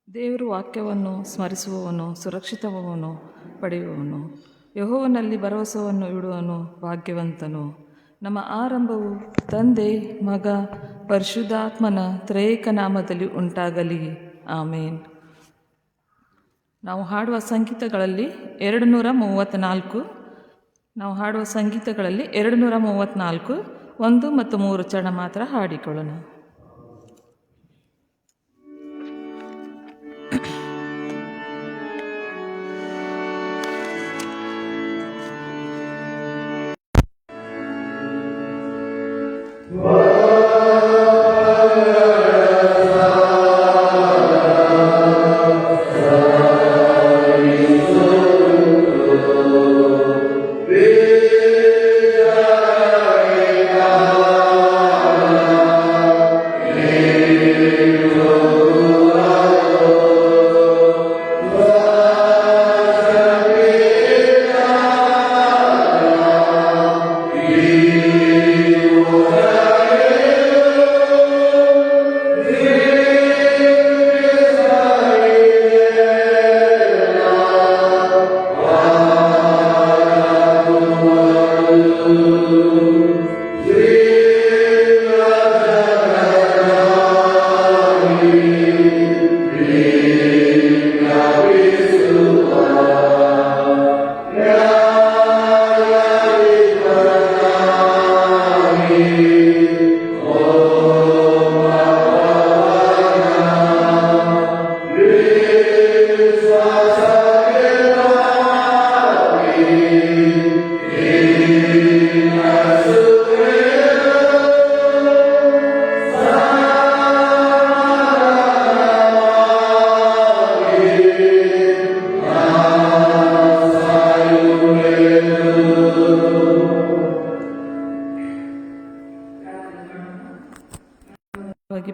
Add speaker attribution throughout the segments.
Speaker 1: ದೇವರು ವಾಕ್ಯವನ್ನು ಸ್ಮರಿಸುವವನು ಸುರಕ್ಷಿತವನು ಪಡೆಯುವವನು. ಯೆಹೋವನಲ್ಲಿ ಭರವಸವನ್ನು ಇಡುವವನು ಭಾಗ್ಯವಂತನು. ನಮ್ಮ ಆರಂಭವು ತಂದೆ, ಮಗ, ಪರಿಶುದ್ಧಾತ್ಮನ ತ್ರೇಕ ನಾಮದಲ್ಲಿ ಉಂಟಾಗಲಿ. ಆಮೇನ್. ನಾವು ಹಾಡುವ ಸಂಗೀತಗಳಲ್ಲಿ 234 1 ಮತ್ತು 3 ಚರಣ ಮಾತ್ರ ಹಾಡಿಕೊಳ್ಳೋಣ.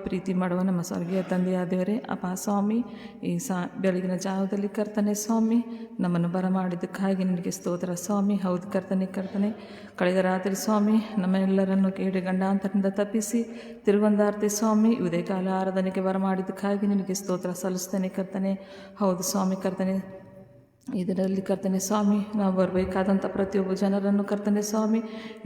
Speaker 1: ಪ್ರೀತಿ ಮಾಡುವ ನಮ್ಮ ಸ್ವರ್ಗೀಯ ತಂದೆಯಾದ ದೇವರೇ, ಅಪ್ಪ ಸ್ವಾಮಿ, ಈ ಬೆಳಗಿನ ಜಾವದಲ್ಲಿ ಕರ್ತನೆ ಸ್ವಾಮಿ ನಮ್ಮನ್ನು ಬರಮಾಡಿದ್ದಕ್ಕಾಗಿ ನಿನಗೆ ಸ್ತೋತ್ರ ಸ್ವಾಮಿ. ಹೌದು ಕರ್ತನೆ, ಕಳೆದ ರಾತ್ರಿ ಸ್ವಾಮಿ ನಮ್ಮೆಲ್ಲರನ್ನು ಕೇಳಿ ಗಂಡಾಂತರದಿಂದ ತಪ್ಪಿಸಿ ತಿರುವಂದಾರ್ತಿ ಸ್ವಾಮಿ ಉದಯಕಾಲ ಆರಾಧನೆಗೆ ಬರಮಾಡಿದ್ದಕ್ಕಾಗಿ ನಿನಗೆ ಸ್ತೋತ್ರ ಸಲ್ಲಿಸ್ತೇನೆ ಕರ್ತನೆ. ಹೌದು ಸ್ವಾಮಿ ಕರ್ತನೆ, ಇದರಲ್ಲಿ ಕರ್ತನೆ ಸ್ವಾಮಿ ನಾವು ಬರಬೇಕಾದಂಥ ಪ್ರತಿಯೊಬ್ಬ ಜನರನ್ನು ಕರ್ತನೆ ಸ್ವಾಮಿ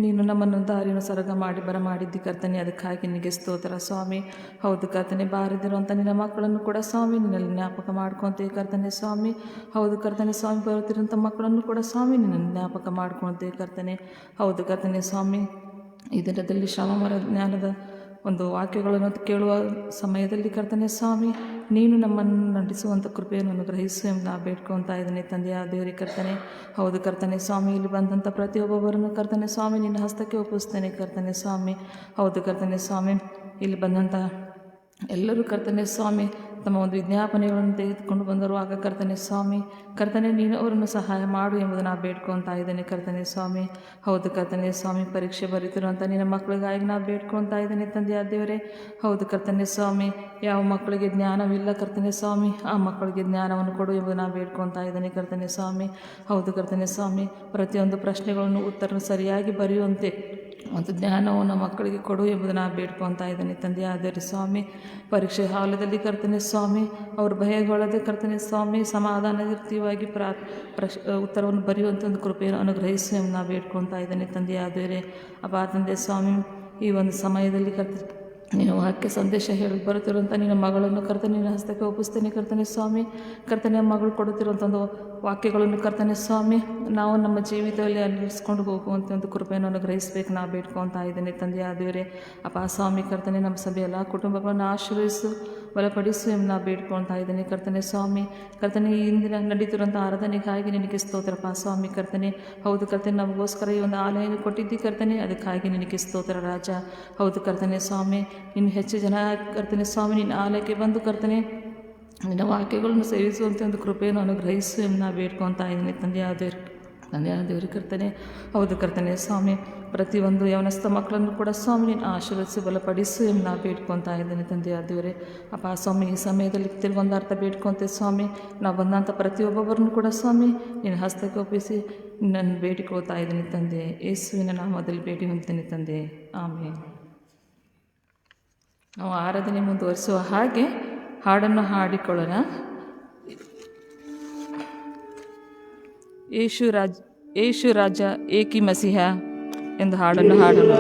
Speaker 1: ನೀನು ನಮ್ಮನ್ನು ದಾರಿಯನ್ನು ಸರಗ ಮಾಡಿ ಬರಮಾಡಿದ್ದಿ ಕರ್ತನೆ, ಅದಕ್ಕಾಗಿ ನಿನಗೆ ಸ್ತೋತ್ರ ಸ್ವಾಮಿ. ಹೌದು ಕರ್ತನೆ, ಬಾರದಿರುವಂಥ ನಿನ್ನ ಮಕ್ಕಳನ್ನು ಕೂಡ ಸ್ವಾಮಿ ನಿನ್ನಲ್ಲಿ ಜ್ಞಾಪಕ ಮಾಡ್ಕೊತೇವೆ ಕರ್ತನೆ ಸ್ವಾಮಿ. ಹೌದು ಕರ್ತನೆ ಸ್ವಾಮಿ, ಬರುತ್ತಿರುವಂಥ ಮಕ್ಕಳನ್ನು ಕೂಡ ಸ್ವಾಮಿ ನಿನ್ನನ್ನು ಜ್ಞಾಪಕ ಮಾಡ್ಕೊತೇವೆ ಕರ್ತನೆ. ಹೌದು ಕರ್ತನೆ ಸ್ವಾಮಿ, ಈ ದಿನದಲ್ಲಿ ಶ್ರಮಮರ ಜ್ಞಾನದ ಒಂದು ವಾಕ್ಯಗಳನ್ನು ಕೇಳುವ ಸಮಯದಲ್ಲಿ ಕರ್ತನೆ ಸ್ವಾಮಿ ನೀನು ನಮ್ಮನ್ನು ನಡೆಸುವಂಥ ಕೃಪೆಯನ್ನು ಅನುಗ್ರಹಿಸು ಎಂದು ನಾ ಬೇಡ್ಕೊತಾ ಇದ್ದೇನೆ ತಂದೆಯ ದೇವರೇ ಕರ್ತನೆ. ಹೌದು ಕರ್ತನೆ ಸ್ವಾಮಿ, ಇಲ್ಲಿ ಬಂದಂಥ ಪ್ರತಿಯೊಬ್ಬೊಬ್ಬರನ್ನು ಕರ್ತನೆ ಸ್ವಾಮಿ ನಿನ್ನ ಹಸ್ತಕ್ಕೆ ಒಪ್ಪಿಸ್ತೇನೆ ಕರ್ತನೆ ಸ್ವಾಮಿ. ಹೌದು ಕರ್ತನೆ ಸ್ವಾಮಿ, ಇಲ್ಲಿ ಬಂದಂಥ ಎಲ್ಲರೂ ಕರ್ತನೆ ಸ್ವಾಮಿ ತಮ್ಮ ಒಂದು ವಿಜ್ಞಾಪನೆಗಳನ್ನು ತೆಗೆದುಕೊಂಡು ಬಂದರುವಾಗ ಕರ್ತನೆ ಸ್ವಾಮಿ ನೀನು ಅವರನ್ನು ಸಹಾಯ ಮಾಡು ಎಂಬುದನ್ನು ನಾವು ಬೇಡ್ಕೊತಾ ಇದ್ದೇನೆ ಕರ್ತನೆ ಸ್ವಾಮಿ. ಹೌದು ಕರ್ತನೆ ಸ್ವಾಮಿ, ಪರೀಕ್ಷೆ ಬರೀತಿರುವಂಥ ನಿನ್ನ ಮಕ್ಕಳಿಗಾಗಿ ನಾವು ಬೇಡ್ಕೊತಾ ಇದ್ದೇನೆ ತಂದೆಯ ದೇವರೇ. ಹೌದು ಕರ್ತನೆ ಸ್ವಾಮಿ, ಯಾವ ಮಕ್ಕಳಿಗೆ ಜ್ಞಾನವಿಲ್ಲ ಕರ್ತನೆ ಸ್ವಾಮಿ ಆ ಮಕ್ಕಳಿಗೆ ಜ್ಞಾನವನ್ನು ಕೊಡು ಎಂಬುದನ್ನು ನಾವು ಬೇಡ್ಕೊತಾ ಇದ್ದೇನೆ ಕರ್ತನೆ ಸ್ವಾಮಿ. ಹೌದು ಕರ್ತನೆ ಸ್ವಾಮಿ, ಪ್ರತಿಯೊಂದು ಪ್ರಶ್ನೆಗಳನ್ನು ಉತ್ತರ ಸರಿಯಾಗಿ ಬರೆಯುವಂತೆ ಒಂದು ಜ್ಞಾನವನ್ನು ಮಕ್ಕಳಿಗೆ ಕೊಡು ಎಂಬುದನ್ನು ನಾನು ಬೇಡ್ಕೊತಾ ಇದ್ದೇನೆ ತಂದೆಯ ದೇವರೇ ಸ್ವಾಮಿ. ಪರೀಕ್ಷೆ ಹಾಲದಲ್ಲಿ ಕರ್ತನೆ ಸ್ವಾಮಿ ಅವರು ಭಯಗೊಳ್ಳದೆ ಕರ್ತನೆ ಸ್ವಾಮಿ ಸಮಾಧಾನಯುತವಾಗಿ ಉತ್ತರವನ್ನು ಬರೆಯುವಂಥ ಒಂದು ಕೃಪೆಯನ್ನು ಅನುಗ್ರಹಿಸು ಎಂದು ನಾವು ಬೇಡ್ಕೊತಾ ಇದ್ದೇನೆ ತಂದೆಯ ದೇವರೇ. ಅಪ್ಪ ತಂದೆ ಸ್ವಾಮಿ, ಈ ಒಂದು ಸಮಯದಲ್ಲಿ ನೀನು ವಾಕ್ಯ ಸಂದೇಶ ಹೇಳಿ ಬರುತ್ತಿರುವಂಥ ನಿನ್ನ ಮಗಳನ್ನು ಕರ್ತನೆ ನಿನ್ನ ಹಸ್ತಕ್ಕೆ ಒಪ್ಪಿಸ್ತೇನೆ ಕರ್ತನೆ ಸ್ವಾಮಿ. ಕರ್ತನೆ ಮಗಳು ಕೊಡುತ್ತಿರುವಂಥ ಒಂದು ವಾಕ್ಯಗಳನ್ನು ಕರ್ತನೆ ಸ್ವಾಮಿ ನಾವು ನಮ್ಮ ಜೀವಿತದಲ್ಲಿ ಅನ್ವಯಿಸ್ಕೊಂಡು ಹೋಗುವಂಥ ಒಂದು ಕೃಪೆಯನ್ನು ಅನುಗ್ರಹಿಸಬೇಕು ನಾವು ಬೇಡ್ಕೊತಾ ಇದ್ದೇನೆ ತಂದೆಯ ದೇವರೇ. ಅಪ್ಪ ಸ್ವಾಮಿ ಕರ್ತನೆ ನಮ್ಮ ಸಭೆ ಎಲ್ಲ ಕುಟುಂಬಗಳನ್ನು ಆಶೀರ್ವದಿಸು ಬಲಪಡಿಸು ಎಂದು ನಾವು ಬೇಡ್ಕೊತಾ ಇದ್ದೇನೆ ಕರ್ತನೆ ಸ್ವಾಮಿ. ಕರ್ತನೆ ಈ ಇಂದಿನ ನಡೀತಿರುವಂಥ ಆರಾಧನೆಗಾಗಿ ನಿನಗೆ ಸ್ತೋತ್ರಪ್ಪ ಸ್ವಾಮಿ ಕರ್ತನೆ. ಹೌದು ಕರ್ತನೆ, ನಮಗೋಸ್ಕರ ಈ ಒಂದು ಆಲಯವನ್ನು ಕೊಟ್ಟಿದ್ದಿ ಕರ್ತನೆ, ಅದಕ್ಕಾಗಿ ನಿನಗೆ ಸ್ತೋತ್ರ ರಾಜ. ಹೌದು ಕರ್ತನೆ ಸ್ವಾಮಿ, ಇನ್ನು ಹೆಚ್ಚು ಜನ ಕರ್ತನೆ ಸ್ವಾಮಿ ನಿನ್ನ ಆಲಯಕ್ಕೆ ಬಂದು ಕರ್ತನೆ ನಿನ್ನ ವಾಕ್ಯಗಳನ್ನು ಸೇವಿಸುವಂತೆ ಒಂದು ಕೃಪೆಯನ್ನು ಅನುಗ್ರಹಿಸು ಎಂದು ನಾವು ಬೇಡ್ಕೊತಾ ಇದ್ದೀನಿ ತಂದೆಯ ದೇವರು ಕರ್ತನೆ. ಹೌದು ಕರ್ತನೆ ಸ್ವಾಮಿ, ಪ್ರತಿಯೊಂದು ಯವನಸ್ಥ ಮಕ್ಕಳನ್ನು ಕೂಡ ಸ್ವಾಮಿ ನೀನು ಆಶೀರ್ವದಿಸಿ ಬಲಪಡಿಸು ಎಂದು ನಾವು ಬೇಡ್ಕೊತಾ ಇದ್ದೇನೆ ತಂದೆಯ ದೇವರೇ. ಅಪ್ಪ ಸ್ವಾಮಿ, ಈ ಸಮಯದಲ್ಲಿ ತಿರುಗೊಂದಾರ್ಥ ಬೇಡ್ಕೊತೆ ಸ್ವಾಮಿ ನಾವು ಬಂದಂಥ ಪ್ರತಿಯೊಬ್ಬೊಬ್ಬರನ್ನು ಕೂಡ ಸ್ವಾಮಿ ನಿನ್ನ ಹಸ್ತಕ್ಕೆ ಒಪ್ಪಿಸಿ ನನ್ನ ಬೇಡಿಕೊಳ್ತಾ ಇದ್ದೀನಿ ತಂದೆ. ಯೇಸುವಿನ ನಾಮದಲ್ಲಿ ಭೇಟಿ ಹೊಂದ್ತೀನಿ ತಂದೆ, ಆಮೇಲೆ. ನಾವು ಆರಾಧನೆ ಮುಂದುವರಿಸುವ ಹಾಗೆ ಹಾಡನ್ನು ಹಾಡಿಕೊಳ್ಳೋಣ. ಯೇಸು ರಾಜ ಏಕಿ ಮಸಿಹ ಎಂದು ಹಾಡನ್ನು ಹಾಡೋಣ.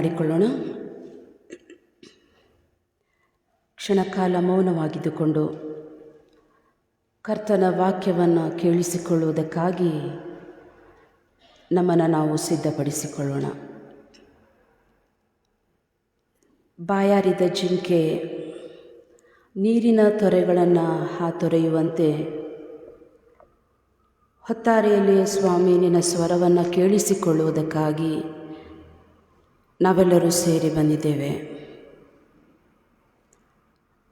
Speaker 2: ಮಾಡಿಕೊಳ್ಳೋಣ. ಕ್ಷಣಕಾಲ ಮೌನವಾಗಿದ್ದುಕೊಂಡು ಕರ್ತನ ವಾಕ್ಯವನ್ನು ಕೇಳಿಸಿಕೊಳ್ಳುವುದಕ್ಕಾಗಿ ನಮ್ಮನ್ನು ನಾವು ಸಿದ್ಧಪಡಿಸಿಕೊಳ್ಳೋಣ. ಬಾಯಾರಿದ ಜಿಂಕೆ ನೀರಿನ ತೊರೆಗಳನ್ನು ಹಾತೊರೆಯುವಂತೆ ಹೊತ್ತಾರೆಯಲ್ಲಿ ಸ್ವಾಮಿ ನಿನ್ನ ಸ್ವರವನ್ನು ಕೇಳಿಸಿಕೊಳ್ಳುವುದಕ್ಕಾಗಿ ನಾವೆಲ್ಲರೂ ಸೇರಿ ಬಂದಿದ್ದೇವೆ.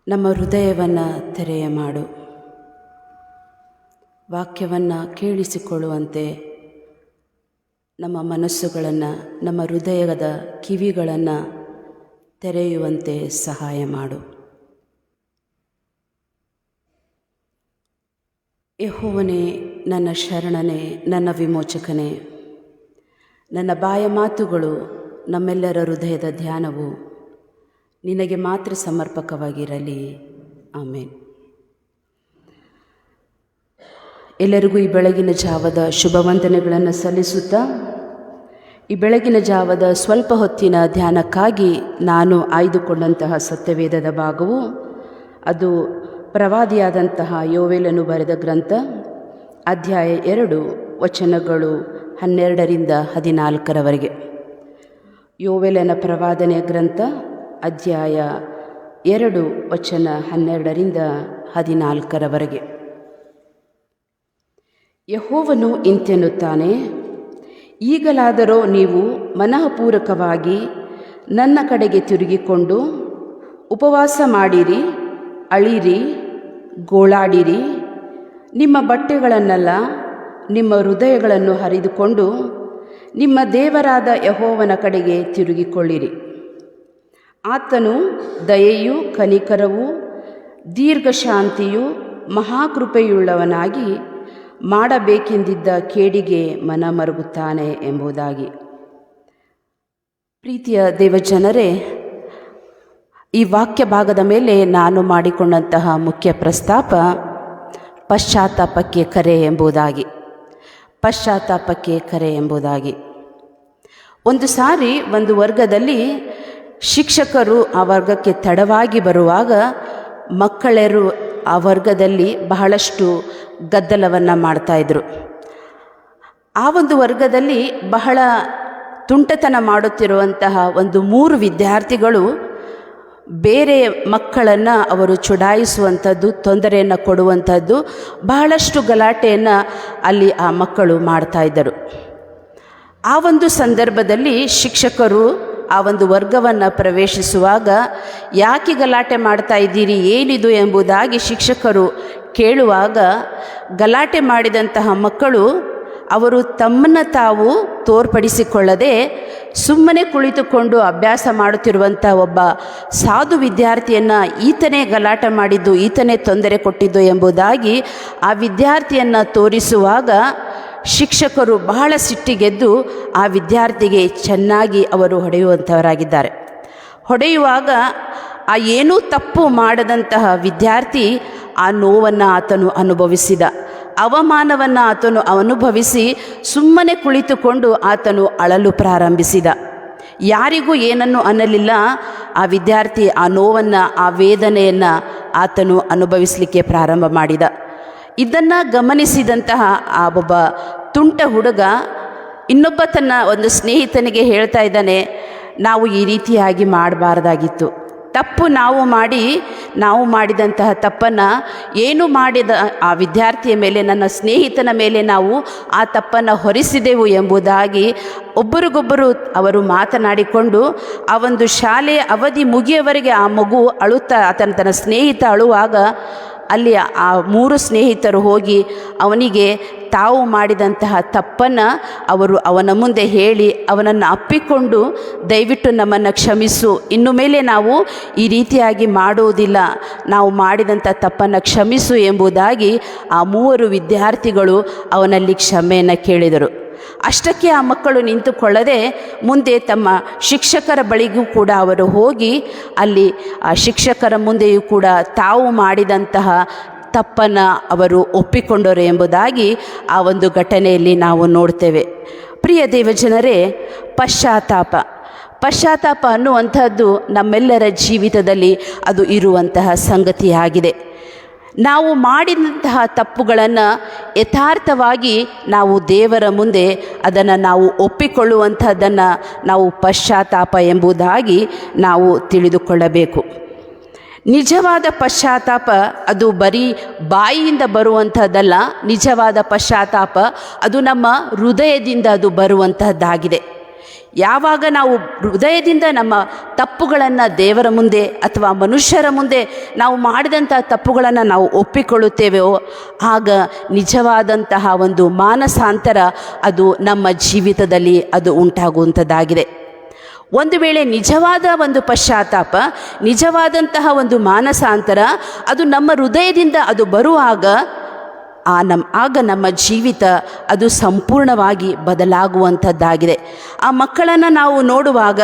Speaker 2: ನಮ್ಮ ಹೃದಯವನ್ನು ತೆರೆಯ ಮಾಡು. ವಾಕ್ಯವನ್ನು ಕೇಳಿಸಿಕೊಳ್ಳುವಂತೆ ನಮ್ಮ ಮನಸ್ಸುಗಳನ್ನು, ನಮ್ಮ ಹೃದಯದ ಕಿವಿಗಳನ್ನು ತೆರೆಯುವಂತೆ ಸಹಾಯ ಮಾಡು. ಯೆಹೋವನೇ, ನನ್ನ ಶರಣನೇ, ನನ್ನ ವಿಮೋಚಕನೇ, ನನ್ನ ಬಾಯ ಮಾತುಗಳು, ನಮ್ಮೆಲ್ಲರ ಹೃದಯದ ಧ್ಯಾನವು ನಿನಗೆ ಮಾತ್ರ ಸಮರ್ಪಕವಾಗಿರಲಿ. ಆಮೇನ್. ಎಲ್ಲರಿಗೂ ಈ ಬೆಳಗಿನ ಜಾವದ ಶುಭವಂದನೆಗಳನ್ನು ಸಲ್ಲಿಸುತ್ತಾ, ಈ ಬೆಳಗಿನ ಜಾವದ ಸ್ವಲ್ಪ ಹೊತ್ತಿನ ಧ್ಯಾನಕ್ಕಾಗಿ ನಾನು ಆಯ್ದುಕೊಂಡಂತಹ ಸತ್ಯವೇದದ ಭಾಗವು ಅದು ಪ್ರವಾದಿಯಾದಂತಹ ಯೋವೇಲನು ಬರೆದ ಗ್ರಂಥ, ಅಧ್ಯಾಯ 2 ವಚನಗಳು 12ರಿಂದ 14ರವರೆಗೆ. ಯೋವೇಲನ ಪ್ರವಾದನೆಯ ಗ್ರಂಥ ಅಧ್ಯಾಯ 2 ವಚನ 12ರಿಂದ 14ರವರೆಗೆ. ಯೆಹೋವನು ಇಂತೆನ್ನುತ್ತಾನೆ, ಈಗಲಾದರೋ ನೀವು ಮನಃಪೂರ್ವಕವಾಗಿ ನನ್ನ ಕಡೆಗೆ ತಿರುಗಿಕೊಂಡು ಉಪವಾಸ ಮಾಡಿರಿ, ಅಳಿರಿ, ಗೋಳಾಡಿರಿ. ನಿಮ್ಮ ಬಟ್ಟೆಗಳನ್ನೆಲ್ಲ, ನಿಮ್ಮ ಹೃದಯಗಳನ್ನು ಹರಿದುಕೊಂಡು ನಿಮ್ಮ ದೇವರಾದ ಯೆಹೋವನ ಕಡೆಗೆ ತಿರುಗಿಕೊಳ್ಳಿರಿ. ಆತನು ದಯೆಯೂ ಕನಿಕರವೂ ದೀರ್ಘಶಾಂತಿಯೂ ಮಹಾಕೃಪೆಯುಳ್ಳವನಾಗಿ ಮಾಡಬೇಕೆಂದಿದ್ದ ಕೇಡಿಗೆ ಮನ ಮರುಗುತ್ತಾನೆ ಎಂಬುದಾಗಿ. ಪ್ರೀತಿಯ ದೇವಜನರೇ, ಈ ವಾಕ್ಯ ಭಾಗದ ಮೇಲೆ ನಾನು ಮಾಡಿಕೊಂಡಂತಹ ಮುಖ್ಯ ಪ್ರಸ್ತಾಪ ಪಶ್ಚಾತ್ತಾಪಕ್ಕೆ ಕರೆ ಎಂಬುದಾಗಿ. ಪಶ್ಚಾತ್ತಾಪಕ್ಕೆ ಕರೆ ಎಂಬುದಾಗಿ. ಒಂದು ಸಾರಿ ಒಂದು ವರ್ಗದಲ್ಲಿ ಶಿಕ್ಷಕರು ಆ ವರ್ಗಕ್ಕೆ ತಡವಾಗಿ ಬರುವಾಗ ಮಕ್ಕಳೆರು ಆ ವರ್ಗದಲ್ಲಿ ಬಹಳಷ್ಟು ಗದ್ದಲವನ್ನು ಮಾಡ್ತಾಯಿದ್ರು. ಆ ಒಂದು ವರ್ಗದಲ್ಲಿ ಬಹಳ ತುಂಟತನ ಮಾಡುತ್ತಿರುವಂತಹ ಒಂದು 3 ವಿದ್ಯಾರ್ಥಿಗಳು ಬೇರೆ ಮಕ್ಕಳನ್ನು ಅವರು ಚುಡಾಯಿಸುವಂಥದ್ದು, ತೊಂದರೆಯನ್ನು ಕೊಡುವಂಥದ್ದು, ಬಹಳಷ್ಟು ಗಲಾಟೆಯನ್ನು ಅಲ್ಲಿ ಆ ಮಕ್ಕಳು ಮಾಡ್ತಾಯಿದ್ದರು. ಆ ಒಂದು ಸಂದರ್ಭದಲ್ಲಿ ಶಿಕ್ಷಕರು ಆ ಒಂದು ವರ್ಗವನ್ನು ಪ್ರವೇಶಿಸುವಾಗ, ಯಾಕೆ ಗಲಾಟೆ ಮಾಡ್ತಾ ಇದ್ದೀರಿ, ಏನಿದು ಎಂಬುದಾಗಿ ಶಿಕ್ಷಕರು ಕೇಳುವಾಗ, ಗಲಾಟೆ ಮಾಡಿದಂತಹ ಮಕ್ಕಳು ಅವರು ತಮ್ಮನ್ನು ತಾವು ತೋರ್ಪಡಿಸಿಕೊಳ್ಳದೆ ಸುಮ್ಮನೆ ಕುಳಿತುಕೊಂಡು ಅಭ್ಯಾಸ ಮಾಡುತ್ತಿರುವಂಥ ಒಬ್ಬ ಸಾಧು ವಿದ್ಯಾರ್ಥಿಯನ್ನು ಈತನೇ ಗಲಾಟೆ ಮಾಡಿದ್ದು, ಈತನೇ ತೊಂದರೆ ಕೊಟ್ಟಿದ್ದು ಎಂಬುದಾಗಿ ಆ ವಿದ್ಯಾರ್ಥಿಯನ್ನು ತೋರಿಸುವಾಗ ಶಿಕ್ಷಕರು ಬಹಳ ಸಿಟ್ಟಿಗೆದ್ದು ಆ ವಿದ್ಯಾರ್ಥಿಗೆ ಚೆನ್ನಾಗಿ ಅವರು ಹೊಡೆಯುವಂಥವರಾಗಿದ್ದಾರೆ. ಹೊಡೆಯುವಾಗ ಆ ಏನೂ ತಪ್ಪು ಮಾಡದಂತಹ ವಿದ್ಯಾರ್ಥಿ ಆ ನೋವನ್ನು ಆತನು ಅನುಭವಿಸಿದ, ಅವಮಾನವನ್ನು ಆತನು ಅನುಭವಿಸಿ ಸುಮ್ಮನೆ ಕುಳಿತುಕೊಂಡು ಆತನು ಅಳಲು ಪ್ರಾರಂಭಿಸಿದ. ಯಾರಿಗೂ ಏನನ್ನು ಅನ್ನಲಿಲ್ಲ. ಆ ವಿದ್ಯಾರ್ಥಿ ಆ ನೋವನ್ನು, ಆ ವೇದನೆಯನ್ನು ಆತನು ಅನುಭವಿಸಲಿಕ್ಕೆ ಪ್ರಾರಂಭ ಮಾಡಿದ. ಇದನ್ನು ಗಮನಿಸಿದಂತಹ ಆ ಒಬ್ಬ ತುಂಟ ಹುಡುಗ ಇನ್ನೊಬ್ಬ ತನ್ನ ಒಂದು ಸ್ನೇಹಿತನಿಗೆ ಹೇಳ್ತಾ ಇದ್ದಾನೆ, ನಾವು ಈ ರೀತಿಯಾಗಿ ಮಾಡಬಾರ್ದಾಗಿತ್ತು. ತಪ್ಪು ನಾವು ಮಾಡಿದಂತಹ ತಪ್ಪನ್ನು ಏನು ಮಾಡಿದ ಆ ವಿದ್ಯಾರ್ಥಿಯ ಮೇಲೆ, ನನ್ನ ಸ್ನೇಹಿತನ ಮೇಲೆ ನಾವು ಆ ತಪ್ಪನ್ನು ಹೊರಿಸಿದೆವು ಎಂಬುದಾಗಿ ಒಬ್ಬರಿಗೊಬ್ಬರು ಅವರು ಮಾತನಾಡಿಕೊಂಡು ಆ ಒಂದು ಶಾಲೆಯ ಅವಧಿ ಮುಗಿಯವರೆಗೆ ಆ ಮಗು ಅಳುತ್ತಾ, ತನ್ನ ಸ್ನೇಹಿತ ಅಳುವಾಗ ಅಲ್ಲಿ ಆ 3 ಸ್ನೇಹಿತರು ಹೋಗಿ ಅವನಿಗೆ ತಾವು ಮಾಡಿದಂತಹ ತಪ್ಪನ್ನು ಅವರು ಅವನ ಮುಂದೆ ಹೇಳಿ ಅವನನ್ನು ಅಪ್ಪಿಕೊಂಡು, ದಯವಿಟ್ಟು ನಮ್ಮನ್ನು ಕ್ಷಮಿಸು, ಇನ್ನು ಮೇಲೆ ನಾವು ಈ ರೀತಿಯಾಗಿ ಮಾಡುವುದಿಲ್ಲ, ನಾವು ಮಾಡಿದಂಥ ತಪ್ಪನ್ನು ಕ್ಷಮಿಸು ಎಂಬುದಾಗಿ ಆ 3 ವಿದ್ಯಾರ್ಥಿಗಳು ಅವನಲ್ಲಿ ಕ್ಷಮೆಯನ್ನು ಕೇಳಿದರು. ಅಷ್ಟಕ್ಕೆ ಆ ಮಕ್ಕಳು ನಿಂತುಕೊಳ್ಳದೆ ಮುಂದೆ ತಮ್ಮ ಶಿಕ್ಷಕರ ಬಳಿಗೂ ಕೂಡ ಅವರು ಹೋಗಿ ಅಲ್ಲಿ ಆ ಶಿಕ್ಷಕರ ಮುಂದೆಯೂ ಕೂಡ ತಾವು ಮಾಡಿದಂತಹ ತಪ್ಪನ್ನು ಅವರು ಒಪ್ಪಿಕೊಂಡರು ಎಂಬುದಾಗಿ ಆ ಒಂದು ಘಟನೆಯಲ್ಲಿ ನಾವು ನೋಡ್ತೇವೆ. ಪ್ರಿಯ ದೇವಜನರೇ, ಪಶ್ಚಾತ್ತಾಪ ಅನ್ನುವಂಥದ್ದು ನಮ್ಮೆಲ್ಲರ ಜೀವಿತದಲ್ಲಿ ಅದು ಇರುವಂತಹ ಸಂಗತಿಯಾಗಿದೆ. ನಾವು ಮಾಡಿದಂತಹ ತಪ್ಪುಗಳನ್ನು ಯಥಾರ್ಥವಾಗಿ ನಾವು ದೇವರ ಮುಂದೆ ಅದನ್ನು ನಾವು ಒಪ್ಪಿಕೊಳ್ಳುವಂಥದ್ದನ್ನು ನಾವು ಪಶ್ಚಾತ್ತಾಪ ಎಂಬುದಾಗಿ ನಾವು ತಿಳಿದುಕೊಳ್ಳಬೇಕು. ನಿಜವಾದ ಪಶ್ಚಾತ್ತಾಪ ಅದು ಬರೀ ಬಾಯಿಯಿಂದ ಬರುವಂಥದ್ದಲ್ಲ. ನಿಜವಾದ ಪಶ್ಚಾತ್ತಾಪ ಅದು ನಮ್ಮ ಹೃದಯದಿಂದ ಅದು ಬರುವಂತಹದ್ದಾಗಿದೆ. ಯಾವಾಗ ನಾವು ಹೃದಯದಿಂದ ನಮ್ಮ ತಪ್ಪುಗಳನ್ನು ದೇವರ ಮುಂದೆ ಅಥವಾ ಮನುಷ್ಯರ ಮುಂದೆ ನಾವು ಮಾಡಿದಂಥ ತಪ್ಪುಗಳನ್ನು ನಾವು ಒಪ್ಪಿಕೊಳ್ಳುತ್ತೇವೆಯೋ ಆಗ ನಿಜವಾದಂತಹ ಒಂದು ಮಾನಸಾಂತರ ಅದು ನಮ್ಮ ಜೀವಿತದಲ್ಲಿ ಅದು ಉಂಟಾಗುವಂಥದ್ದಾಗಿದೆ. ಒಂದು ವೇಳೆ ನಿಜವಾದ ಒಂದು ಪಶ್ಚಾತ್ತಾಪ, ನಿಜವಾದಂತಹ ಒಂದು ಮಾನಸಾಂತರ ಅದು ನಮ್ಮ ಹೃದಯದಿಂದ ಅದು ಬರುವಾಗ ಆಗ ನಮ್ಮ ಜೀವಿತ ಅದು ಸಂಪೂರ್ಣವಾಗಿ ಬದಲಾಗುವಂಥದ್ದಾಗಿದೆ. ಆ ಮಕ್ಕಳನ್ನು ನಾವು ನೋಡುವಾಗ